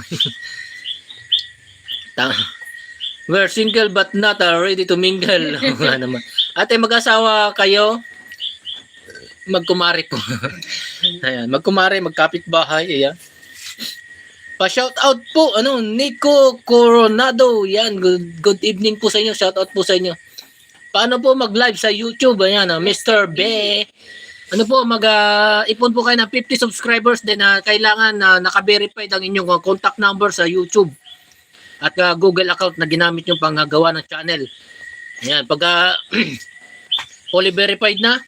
We're single but not ready to mingle. Naman. Ate, mag-asawa kayo? Magkumari po. Ayan, magkumari, magkapit-bahay. Ayan. Pa-shout out po, Nico Coronado. Yan, good evening po sa inyo. Shout out po sa inyo. Paano po mag-live sa YouTube? Ayan, Mr. B. Ipon po kayo ng 50 subscribers. Then, kailangan naka-verified ang inyong contact number sa YouTube. At Google account na ginamit nyo pang gawa ng channel. Ayan, pag fully verified na,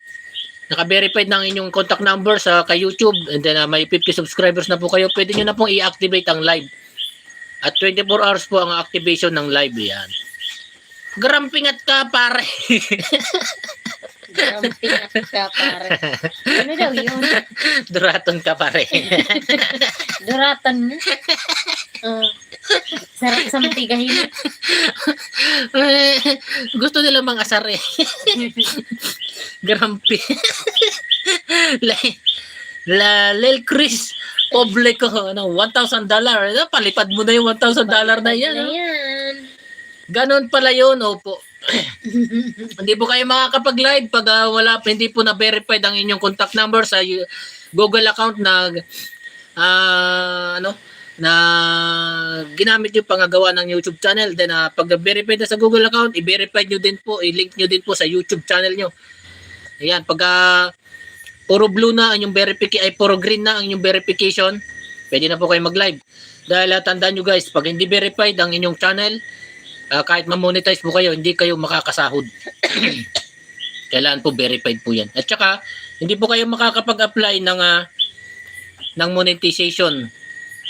naka-verified ng inyong contact number sa kay YouTube, and then may 50 subscribers na po kayo, pwede nyo na pong i-activate ang live. At 24 hours po ang activation ng live. Yan. Gramping at ka, pare. Grumpy na ka, pare. Ano daw yun? Duraton ka pare. Duratan na. Sarap sa matigahin. Gusto nila mang asar eh. Grumpy. Lel Chris, pobre ko, ano, $1,000. Palipad mo na yung $1,000 na yan. Ano No? yan? Ganon pala yun, opo. Hindi po kayo makakapag-live pag hindi po na-verified ang inyong contact number sa Google account na na ginamit yung pangagawa ng YouTube channel. Then pag na-verified na sa Google account, i-verify nyo din po, i-link nyo din po sa YouTube channel nyo. Ayan, pag puro blue na ang inyong puro green na ang inyong verification, pwede na po kayo mag-live. Dahil tandaan nyo guys, pag hindi verified ang inyong channel, kahit ma-monetize po kayo, hindi kayo makakasahod. Kailangan po verified po yan. At saka, hindi po kayo makakapag-apply ng monetization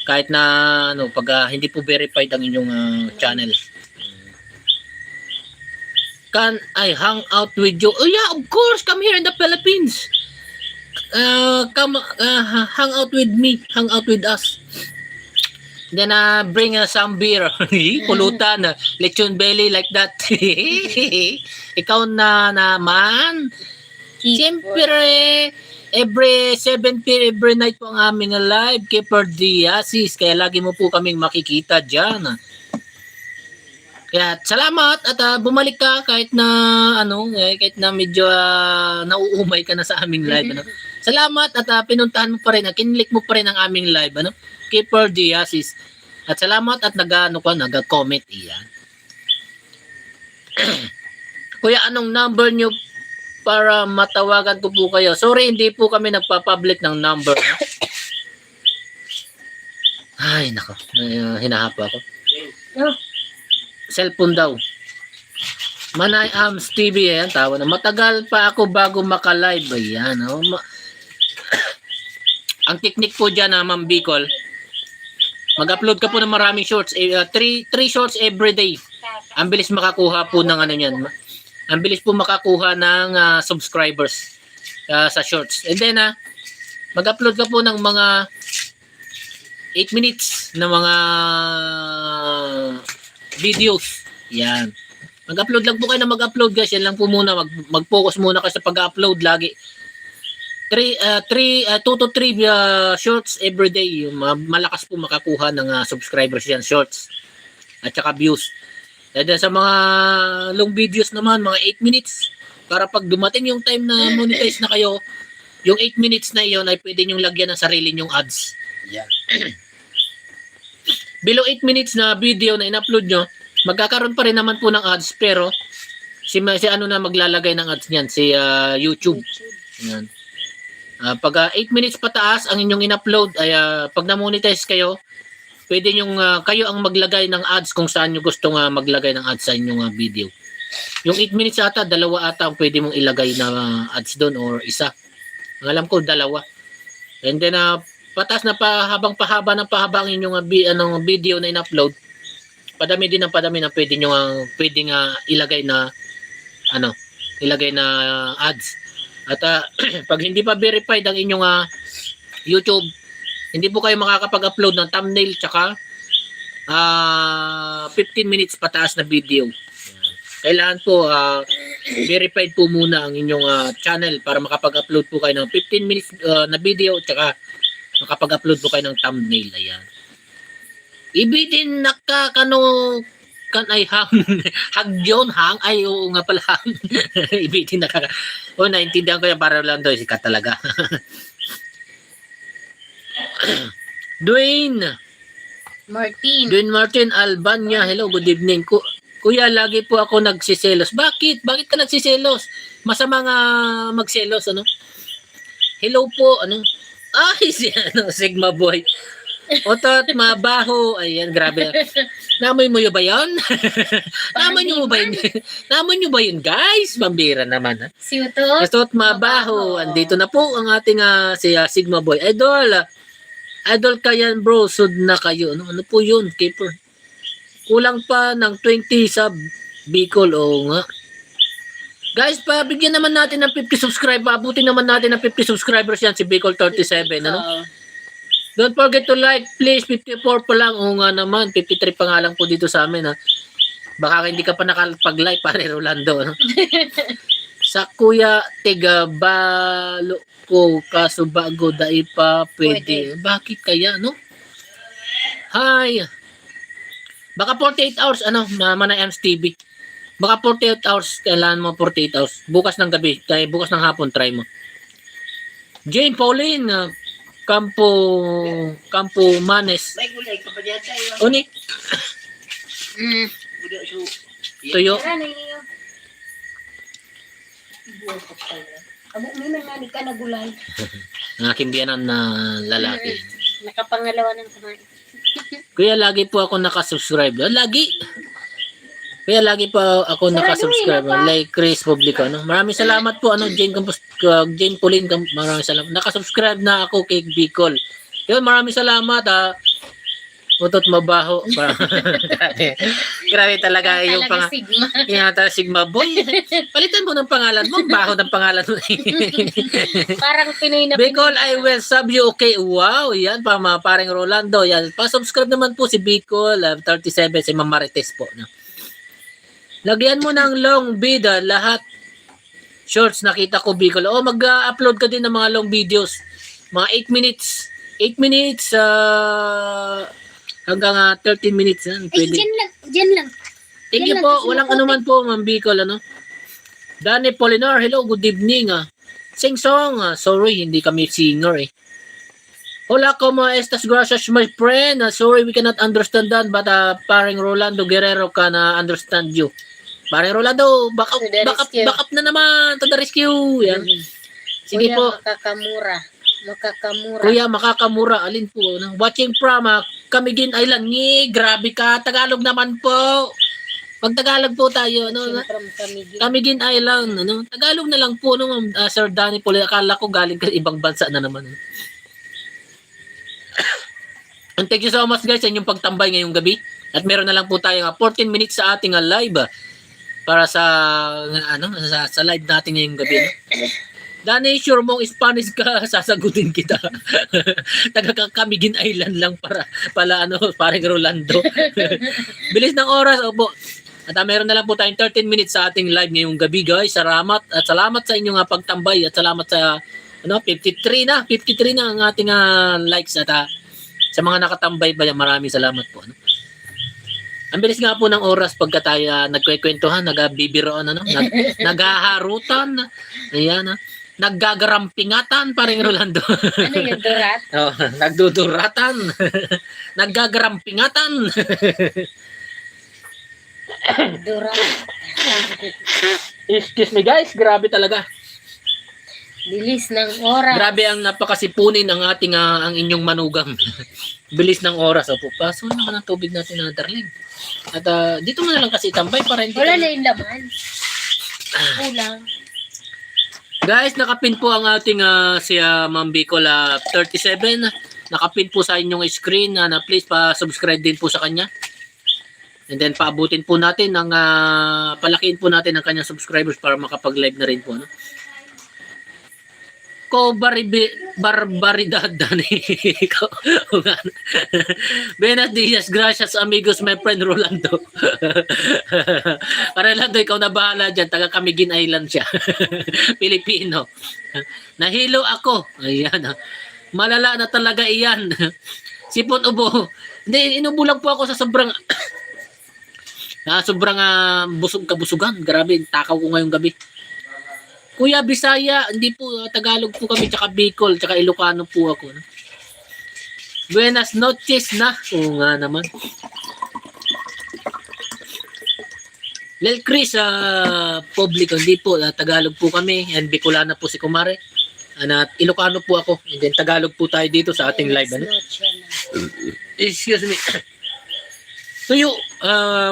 kahit na pag hindi po verified ang inyong channel. Can I hang out with you? Oh yeah, of course, come here in the Philippines. Come hang out with me, hang out with us. Then bring some beer. Pulutan, lechon belly like that. Ikaw na naman. Siyempre, every 7 p.m. every night po ang aming live, Keeper Diasis. Kaya lagi mo po kaming makikita dyan. Kaya salamat at bumalik ka kahit na medyo nauumay ka na sa aming live. Ano? Salamat at pinuntahan mo pa rin, kinlik mo pa rin ang aming live. Ano? Keeper Diasis. At salamat at nag-comment iyan. Kuya, anong number nyo para matawagan ko po kayo? Sorry, hindi po kami nagpa-public ng number. Ay, nako. Hinahapa ako. Cellphone daw. Manay Stevie, ayan, tawa na. Matagal pa ako bago maka-live. Ayan, ang technique po dyan, Ma'am Bicol, mag-upload ka po ng maraming shorts. 3 shorts every day. Ang bilis makakuha po ng ang bilis po makakuha ng subscribers sa shorts. And then, mag-upload ka po ng mga 8 minutes na mga videos. Yan. Mag-upload lang po kayo na mag-upload guys. Yan lang po muna. Mag-focus muna kayo sa pag-upload lagi. 2 to 3 shorts every day. Malakas po makakuha ng subscribers yan, shorts. At saka views. And then sa mga long videos naman, mga 8 minutes. Para pag dumating yung time na monetize na kayo, yung 8 minutes na iyon ay pwede nyong lagyan ng sarili nyong ads. Yan. Below 8 minutes na video na in-upload nyo, magkakaroon pa rin naman po ng ads, pero si ano na maglalagay ng ads niyan, si YouTube. Yan. Pag 8 minutes pataas ang inyong in-upload, ay pag na-monetize kayo, pwede nyong kayo ang maglagay ng ads kung saan nyo gustong maglagay ng ads sa inyong video. Yung 8 minutes ata, 2 ata ang pwede mong ilagay na ads doon or isa. Ang alam ko, 2. And then, pataas na habang pahaba ng pahaba ang inyong video na in-upload, padami din ng padami na pwede nyo pwedeng ilagay na ads. At pag hindi pa verified ang inyong YouTube, hindi po kayo makakapag-upload ng thumbnail tsaka 15 minutes pataas na video. Kailangan po verified po muna ang inyong channel para makapag-upload po kayo ng 15 minutes na video tsaka makapag-upload po kayo ng thumbnail. Ayan. Ibitin kan ay hang hagyon hang ay oo nga pala hang ibitin naintindihan ko yan para lang daw sikat talaga. Dwayne Martin Albania, hello, good evening. Kuya, lagi po ako nagsiselos. Bakit ka nagsiselos? Masama nga magselos, Hello po, Ay, si Sigma Boy. Otot, mabaho. Ayan, grabe. Namoy mo yun ba yun? Namoy nyo ba yun, guys? Pambira naman, ha? Si Utot. Otot, mabaho. Andito na po ang ating si Sigma Boy. Idol ka yan, bro. Sud na kayo. Ano po yun, Keeper? Kulang pa ng 20 sub Bicol. Oo nga. Guys, pabigyan naman natin ng 50 subscriber. Abutin naman natin ng 50 subscribers yan si Bicol 37. Ano? Oo. Don't forget to like, please. 54 pa lang. Oo nga naman. 53 pa nga lang po dito sa amin. Ha? Baka hindi ka pa nakapag-like, pare Rolando. Ano? Sa Kuya Tigabalo ko, kaso bago dai pa pwede. Bakit kaya, no? Hi. Baka 48 hours, ano, Manay Ams TV. Baka 48 hours, kailangan mo 48 hours. Bukas ng gabi, kaya bukas ng hapon, try mo. Jane Pauline, Campo Manes. May gulay ka pa dyan tayo. Uni, Budak su. tuyo. Tara na niyo. Buwan ka pala. Abo, may nangani ka na gulay. Ang aking biyanan na lalaki. Nakapangalawa ng kumain. Kaya lagi po ako nakasubscribe. Lagi. Kaya lagi pa ako nakasubscribe. Like Chris Publico. No? Maraming salamat po. Jane Pauline. Maraming salamat. Nakasubscribe na ako kay Bicol. Yun, maraming salamat. Utot mabaho. Grabe. Grabe talaga yung Talaga Sigma. Sigma boy. Palitan mo ng pangalan mo. Baho ng pangalan mo. Parang Pinoy na Bicol, I will sub you. Okay, wow. Yan pa mga paring Rolando. Yan. Pa-subscribe naman po si Bicol 37, si Ma'am Marites po. No? Lagyan mo ng long video lahat. Shorts nakita ko Bicol. O mag-upload ka din ng mga long videos. Mga 8 minutes. 8 minutes hanggang 13 minutes. Ay, Pwede. dyan lang. Thank yan you lang, po. kasi Walang maputi. anuman po, Ma'am Bicol. Ano? Danny Polinar, hello, good evening. Sing song. Sorry, hindi kami singer eh. Hola, como estas? Gracias, my friend. Sorry, we cannot understand that, but paring Rolando Guerrero can understand you. Paring Rolando, back To the rescue. up na naman. To the rescue. Yan. Sige Kuya, po. Makakamura. Kuya, makakamura. Alin po? No? Watching from Camiguin Island. Grabe ka. Tagalog naman po. Pag Tagalog po tayo. No? From Camiguin. Camiguin Island. Ano? Tagalog na lang po. No? Sir Danny Poli. Akala ko galing ka ibang bansa na naman. Ano? And thank you so much guys sa inyong pagtambay ngayong gabi. At meron na lang po tayo 14 minutes sa ating live. Para sa sa live natin ngayong gabi. No? Danny, sure mong Spanish ka, sasagutin kita. Taga-Camiguin Island lang pala parang Rolando. Bilis ng oras, opo. At meron na lang po tayong 13 minutes sa ating live ngayong gabi, guys. Salamat at salamat sa inyong pagtambay at salamat sa 53 na ang ating likes at sa mga nakatambay pa, maraming salamat po. Ano? Ang bilis nga po ng oras pagka tayo nagkwekwentuhan, nagbibiroan, naghaharutan. Ayan, naggagarampingatan, parang Rolando. Ano yung durat? Oh, nagduduratan. Naggagarampingatan. Durat. Excuse me guys, grabe talaga. Bilis ng oras. Grabe ang napakasipunin ng ating ang inyong manugang. Bilis ng oras. Opo, paso naman ang tubig natin na darling. At dito mo na lang kasi tambay para hindi Wala ka- na yung laman. Kulang. Guys, nakapin po ang ating si Ma'am Bicol 37. Nakapin po sa inyong screen na please pa-subscribe din po sa kanya. And then paabutin po natin ang palakiin po natin ang kanyang subscribers para makapag-live na rin po. No? Ko barbaridad Dani. Buenos dias, gracias amigos, my friend Rolando. Rolando, ikaw na bahala dyan. Taga Camiguin Island siya. Pilipino. Nahilo ako. Ayan. Malala na talaga iyan. Sipon ubo. Hindi, inubo lang po ako sa sobrang sobrang kabusugan. Grabe, takaw ko ngayong gabi. Kuya Bisaya, hindi po, Tagalog po kami, tsaka Bicol, tsaka Ilocano po ako. No? Buenas noches na. Oo nga naman. Lel Chris, public, hindi po, Tagalog po kami, and Bicolana po si Kumare. At Ilocano po ako, and then Tagalog po tayo dito sa ating live. Ano? Excuse me. Tuyo,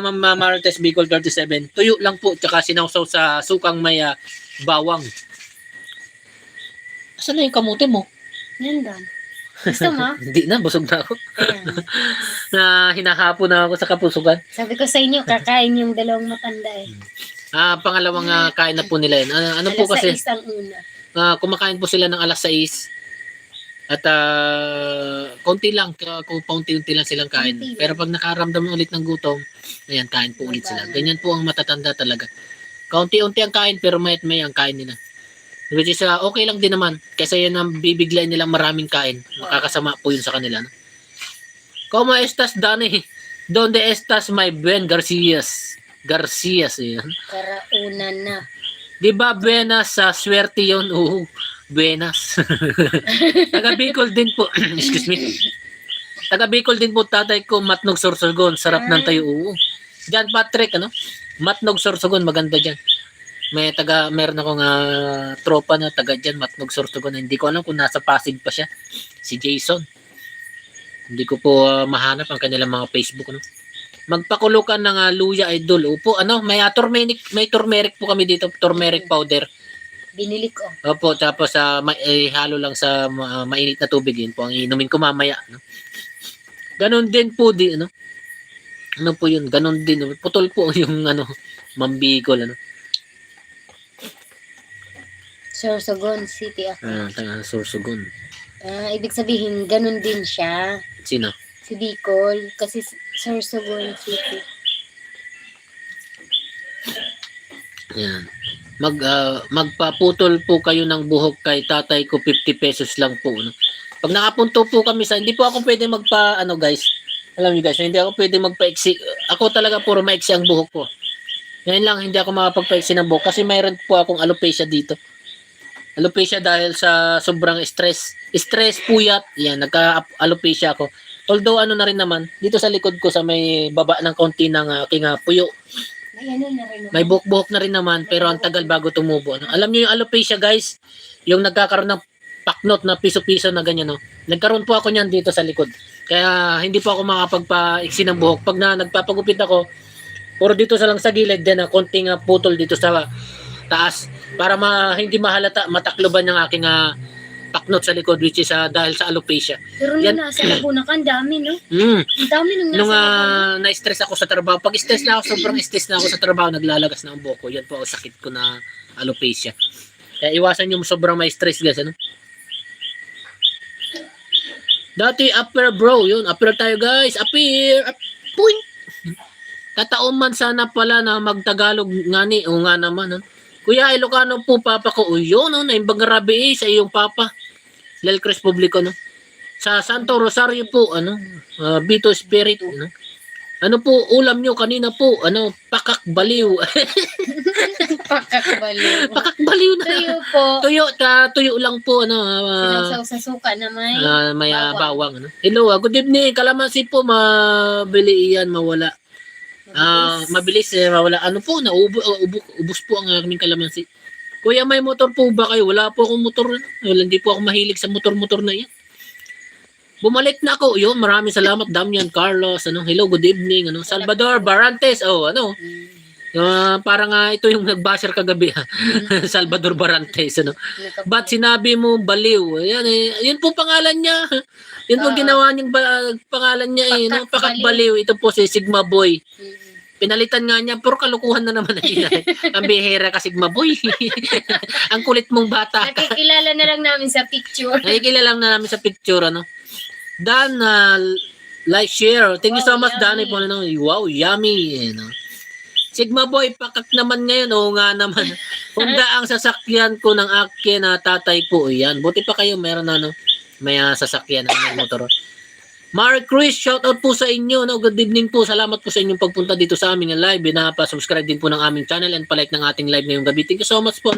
Ma'am Marites Bicol 37, tuyo lang po, tsaka sinawsaw sa sukang may bawang. Asan na yung kamote mo? Yan doon. Gusto mo? Hindi na, busog na ako. Ayan. Na hinahapon na ako sa kapusugan. Sabi ko sa inyo, kakain yung dalawang matanda eh. Pangalawang kain na po nila yun. Ano po Alas kasi, 6 ang una. kumakain po sila ng alas 6 at konti lang, kung paunti-unti lang silang kain. Konti lang. Pero pag nakaramdam ulit ng gutom, ayan, kain po ulit sila. Ganyan po ang matatanda talaga. Kaunti-unti ang kain pero mayat may ang kain nila. Which is okay lang din naman kasi yun ang bibiglayin nilang maraming kain. Makakasama po yun sa kanila. No? Como estas, Dani? Donde estas, my buen Garcias? Garcias, yan. Karauna na. Di ba Buenas sa swerte yun? Oo, Buenas. Taga Bicol din po. Excuse me. Taga Bicol din po tatay ko, Matnog Sorsogon. Sarap ng tayo. Oo. John Patrick, ano? Matnog Sorsogon, maganda dyan. Meron akong tropa na taga dyan, Matnog Sorsogon. Hindi ko alam kung nasa Pasig pa siya. Si Jason. Hindi ko po mahanap ang kanilang mga Facebook, no? Magpakulukan ng luya idol. Upo, may turmeric po kami dito, turmeric powder. Binili ko. Opo, tapos halo lang sa mainit na tubig yun po ang inumin ko mamaya, no? Ganon din po ano? Ano po yun? Ganon din. Putol po yung Mambicol, ano? Sorsogon City ako. Sorsogon. Ibig sabihin, ganun din siya. Sino? Si Bicol. Kasi Sorsogon City. Yan. Magpaputol po kayo ng buhok kay tatay ko, 50 pesos lang po, no? Pag nakapunto po kami hindi po ako pwede guys. Alam niyo guys, hindi ako pwede magpaiksi. Ako talaga puro maiksi ang buhok ko. Ngayon lang hindi ako makapagpaiksi ng buhok kasi mayroon po akong alopecia dito. Alopecia dahil sa sobrang stress. Stress, puyat. Yan, nagka-alopecia ako. Although na rin naman, dito sa likod ko sa may baba ng konti ng aking puyo. May buhok-buhok na rin naman pero ang tagal bago tumubo. No? Alam niyo yung alopecia guys, yung nagkakaroon ng paknot na piso-piso na ganyan. No? Nagkaroon po ako niyan dito sa likod. Kaya hindi po ako makapagpaiksi ng buhok. Pag nagpapagupit ako, puro dito sa lang sa gilid din na konting putol dito sa taas para hindi mahalata matakloban ng aking paknot sa likod which is dahil sa alopecia. Pero nung nasa Laguna ka, ang dami, no? Ang dami nung nasa Nung Laguna. na-stress ako sa trabaho, pag stress na ako, sobrang stress na ako sa trabaho, naglalagas na ang buhok ko. Yan po ang sakit ko na alopecia. Kaya iwasan yung sobrang may stress guys, ano? Dati upper bro, yun, upper tayo guys, upper, point. Kataon man sana pala na magtagalog nga ni, o nga naman, ano? Kuya, Ilocano po, papa ko. O yun, no? Naimbang grabe sa iyong papa. Lel Cres Publico, no? Sa Santo Rosario po, Bito Spirit, no? Ano po, ulam nyo kanina po, pakakbaliw. Pakakbaliw. Pakakbaliw na. Tuyo po. Tuyo lang po, Sinawsaw sa suka na may bawang, ano? Hello, good evening. Kalamansi po, mabili yan, mawala. Mabilis mawala. Ano po, ubos po ang aming kalamansi. Kuya, may motor po ba kayo? Wala po akong motor. Hindi po ako mahilig sa motor-motor na yan. Bumalik na ako. Yun, maraming salamat. Damian Carlos. Hello, good evening. Salvador Barantes. Parang ito yung nagbasher kagabi. Salvador Barantes. Ba't sinabi mo baliw? Yun po pangalan niya. Yun po ginawa niyang pangalan niya. Pakakbaliw. Ito po si Sigma Boy. Pinalitan nga niya, puro kalukuhan na naman. Ang bihira ka, Sigma Boy. Ang kulit mong bata. Nakikilala na lang namin sa picture. Nakikilala na namin sa picture. Dan, like, share. Thank you so much, Danny. Wow, yummy. Sigma Boy, pakak naman ngayon. Oo nga naman. Honda ang sasakyan ko ng akin na tatay po. Yan. Buti pa kayo, meron may sasakyan ng motor. Mark Chris, shoutout po sa inyo. Good evening po. Salamat po sa inyong pagpunta dito sa aming live. Pinapa-subscribe din po ng aming channel and palike ng ating live ngayong gabi. Thank you so much po.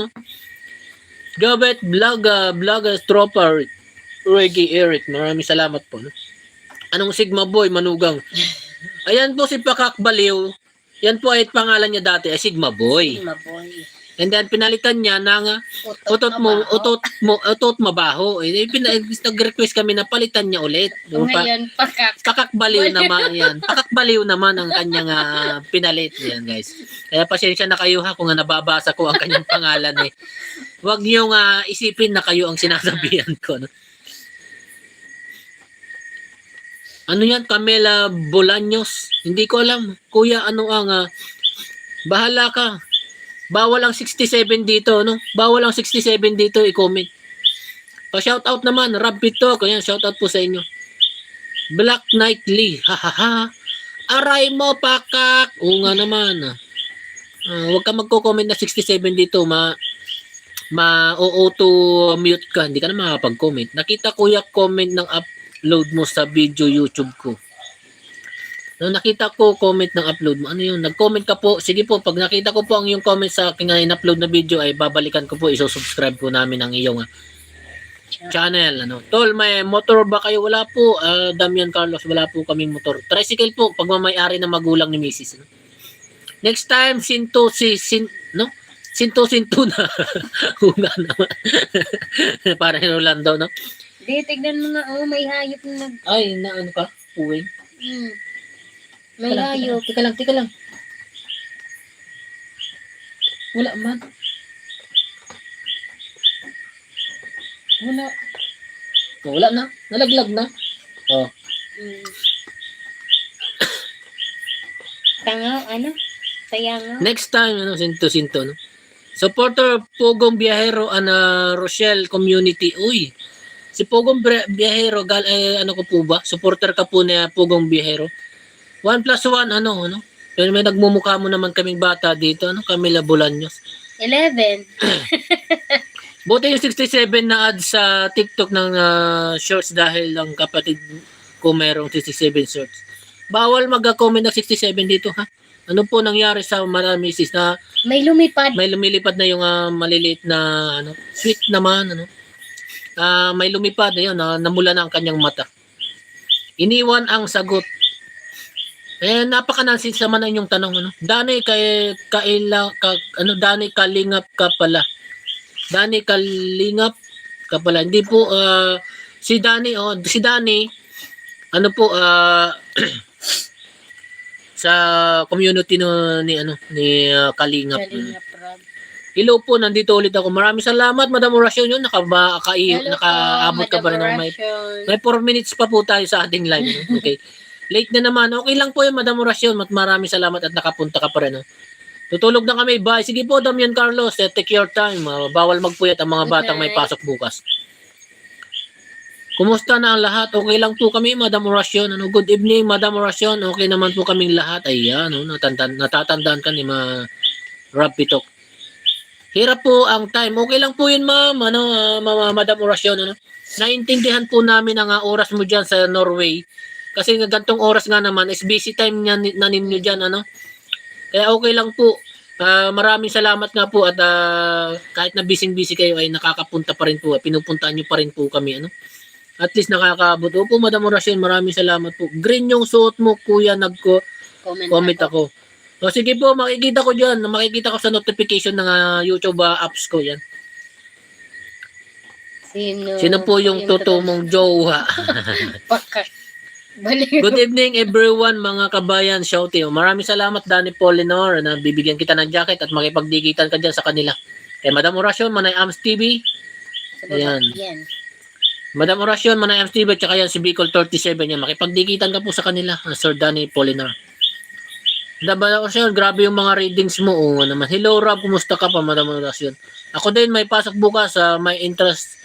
Gabet, Vlogger, Tropa, Reggie, Eric. Maraming salamat po. Anong Sigma Boy, Manugang? Ayan po si Pakakbaliw. Yan po ay pangalan niya dati ay Sigma Boy. Sigma Boy. And then pinalitan niya ng utot mabaho. Nag-request kami na palitan niya ulit. Ngayon, Pakakbaliw naman yan. Pakakbaliw naman ang kanyang pinalit. Yan guys. Kaya pasensya na kayo kung nababasa ko ang kanyang pangalan eh. Huwag niyong isipin na kayo ang sinasabihan ko. Ano yan? Camela Bolaños. Hindi ko alam. Kuya, bahala ka. Bawal ang 67 dito, no? Bawal ang 67 dito i-comment. Pa-shoutout naman, Rob Pitok. Ayan, shoutout po sa inyo. Black Knight Lee. Ha ha ha. Aray mo, pakak. Oo nga naman. Huwag ka magko-comment na 67 dito. Ma-auto mute ka. Hindi ka na makapag-comment. Nakita ko yung comment ng upload mo sa video YouTube ko. No, nakita ko comment ng upload mo. Ano yun? Nag-comment ka po. Sige po, pag nakita ko po ang yung comment sa aking in-upload na video ay babalikan ko po. Isusubscribe po namin ang iyong channel. Ano. Tol, may motor ba kayo? Wala po. Damian Carlos, wala po kaming motor. Tricycle po, pagmamayari ng magulang ni Mrs. No? Next time, Sinto na. Una naman. Para Rolando, no? Di, tignan mo nga, oh, may hayop na Ay, na ano ka? Uwing? May hayop. Tika lang. Wala man. Wala na. Nalaglag na. Oh. Tayangaw. Next time, Sinto, no? Supporter Pogong Biyahero Rochelle Community. Uy, si Pogong Biyahero, ano ko po ba? Supporter ka po na Pogong Biyahero. 1+1, ano? Pero may nagmumukha mo naman kaming bata dito, Camila Bolaños. 11. Buti yung 67 na ads sa TikTok ng shorts dahil ang kapatid ko merong 67 shorts. Bawal mag-comment ng 67 dito, ha? Ano po nangyari sa marami sis na May lumipad. may lumilipad na yung maliliit na sweet naman, may lumipad na yun, namula na ang kanyang mata. Iniwan ang sagot. Napaka-nonsense naman ang inyong tanong, Dani Dani Kalingap ka pala. Dani Kalingap ka pala. Hindi po si Dani ano po sa community ni Kalingap. Kalingap Rob. Hello po, nandito ulit ako. Maraming salamat, Madam Orasyon yun. Nakaabot ka pa rin ng may 4 minutes pa po tayo sa ating live. Okay. Late na naman. Okay lang po yun, Madam Orasyon. Maraming salamat at nakapunta ka pa rin. Tutulog na kami. Bye. Sige po, Damian Carlos. Take your time. Bawal magpuyat ang mga batang may pasok bukas. Kumusta na ang lahat? Okay lang po kami, Madam Orasyon. Good evening, Madam Orasyon. Okay naman po kaming lahat. Ayan, natatandaan ka ni Rob Pitok. Hirap po ang time. Okay lang po yun, ma'am. Madam Orasyon. Naintindihan po namin ang oras mo dyan sa Norway. Kasi gantong oras nga naman is busy time na ninyo dyan. Kaya okay lang po. Maraming salamat nga po at kahit na busy kayo ay nakakapunta pa rin po. Pinupuntaan nyo pa rin po kami. At least nakakaabot. Opo, Madam Orasyon, maraming salamat po. Green yung suot mo, kuya, comment ako. O sige po, makikita ko dyan. Makikita ko sa notification ng YouTube apps ko yan. Sino po yung totoo mong jowa? Good evening everyone, mga kabayan. Shouty. Maraming salamat, Danny Polinor, na bibigyan kita ng jacket at makipagdigitan ka dyan sa kanila. Kay Madam Orasyon, Manay Ams TV. Ayan. Madam Orasyon, Manay Ams TV, at saka yan si Bicol 37 yan. Makipagdigitan ka po sa kanila, Sir Danny Polinor. Madam Orasyon, grabe yung mga readings mo. Naman. Hello Rob, kumusta ka pa, Madam Orasyon? Ako din, may pasok bukas, may interest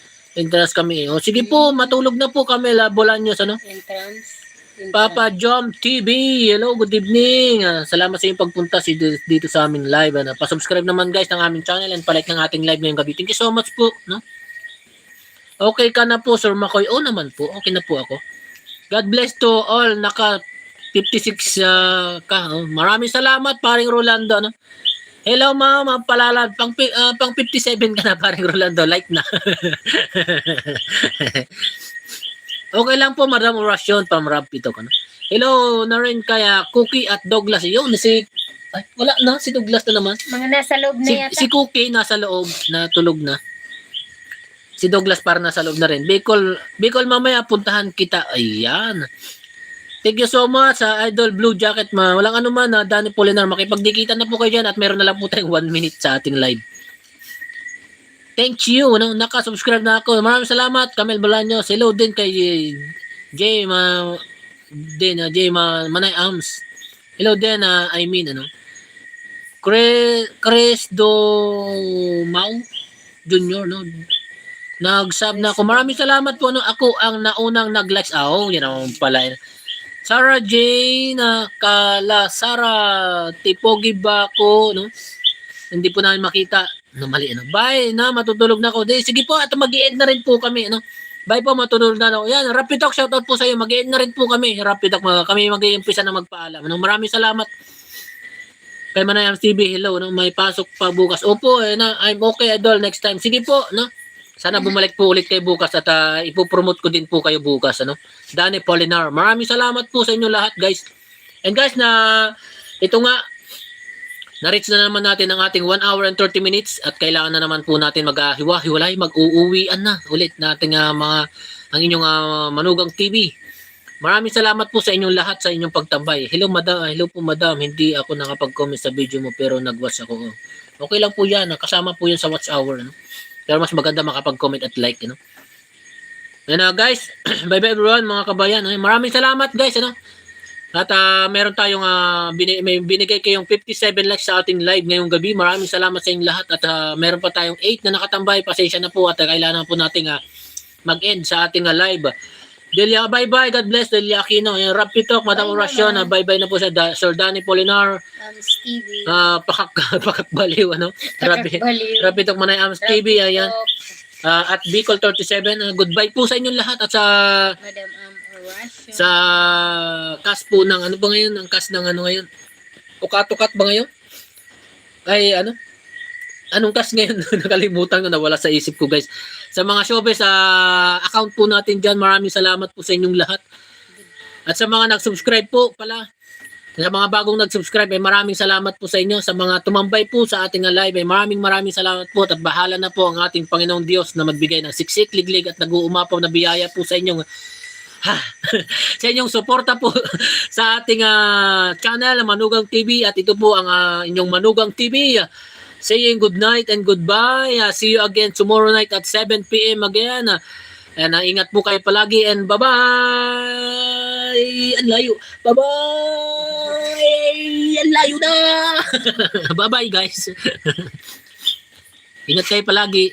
kami. Sige po, matulog na po kami, Bolaños, Entrance. Papa Jom TV, hello, good evening. Salamat sa iyong pagpunta dito sa aming live. Pa-subscribe naman guys ng aming channel and palike ng ating live ngayong gabi. Thank you so much po. Okay ka na po, Sir Makoy? Naman po, okay na po ako. God bless to all, naka 56 ka. Maraming salamat, paring Rolando. Hello ma'am, palalad, pang 57 ka na, paring Rolando, like na. Okay lang po, Madam Orasyon, pamrap ito ka na. Hello na rin kaya Cookie at Douglas. Yun, wala na, si Douglas na naman. Mga nasa loob na yata. Si Cookie nasa loob, natulog na. Si Douglas para nasa loob na rin. Bicol mamaya, puntahan kita. Ayan. Thank you so much sa Idol Blue Jacket. Walang ano man, Danny Polinar. Makipagdikitan na po kayo dyan at meron na lang po tayong 1 minute sa ating live. Thank you. Naka-subscribe na ako. Maraming salamat. Camel Bolaños. Hello din kay Manay Arms. Hello din, Chris Mau Junior, no? Nag-sub na ako. Maraming salamat po. No? Ako ang naunang nag-likes. Yun naman pala. Sarah Jane, Sara Tipogi ba ako, no? Hindi po namin makita. No, mali, no? Bye, na, matutulog na ako. Sige po, at mag-i-end na rin po kami, no? Bye po, matutulog na ako. Yan, Rapid Talk, shoutout po sa iyo. Mag-i-end na rin po kami. Rapid Talk, kami mag-i-umpisa na magpaalam. No? Maraming salamat. Kay Manayam TV, hello, no? May pasok pa bukas. Opo, I'm okay, idol, next time. Sige po, no? Sana bumalik po ulit kayo bukas at ipopromote ko din po kayo bukas, ano? Danny Polinar. Maraming salamat po sa inyo lahat, guys. And guys, ito nga, na-reach na naman natin ang ating 1 hour and 30 minutes at kailangan na naman po natin mag-hiwa-hiwalay, mag-uuwian na ulit nating ang inyong Manugang TV. Maraming salamat po sa inyong lahat sa inyong pagtambay. Hello madam, hello po madam. Hindi ako nakapag-comment sa video mo pero nag-watch ako. Okay lang po 'yan, kasama po 'yan sa watch hour, no? Pero mas maganda makapag-comment at like, you know. And guys, bye-bye everyone mga kabayan. Maraming salamat guys, ano? At meron tayong binigay kayong 57 likes sa ating live ngayong gabi. Maraming salamat sa inyong lahat at meron pa tayong 8 na nakatambay. Pasensya na po at kailangan po nating mag-end sa ating live. Delia, bye-bye. God bless. Delia Aquino. Rapid Talk, Madam Orasyon. Bye-bye na po sa Sir Danny Polinar. Stevie. Pakakbaliw, ano? Rapid Talk, Manay Ams TV. Ayan. At Bicol 37. Goodbye po sa inyong lahat. At sa Madam Orasyon. sa cast po ng ano ba ngayon? Ang cast ng ano ngayon? Ukat-ukat ba ngayon? Ay, ano? Anong cast ngayon? Nakalimutan ko, nawala sa isip ko, guys. Sa mga showbiz, account po natin dyan, maraming salamat po sa inyong lahat. At sa mga nag-subscribe po pala, sa mga bagong nag-subscribe, maraming salamat po sa inyo. Sa mga tumambay po sa ating live, maraming salamat po. At bahala na po ang ating Panginoong Diyos na magbigay ng siksik, liglig at nag-uumapaw na biyaya po sa inyong sa inyong suporta po sa ating channel, Manugang TV. At ito po ang inyong Manugang TV. Saying good night and goodbye. See you again tomorrow night at 7 p.m. again. And ingat po kayo palagi and bye-bye. Ang layo. Bye-bye. Ang layo na. Bye-bye guys. Ingat kayo palagi.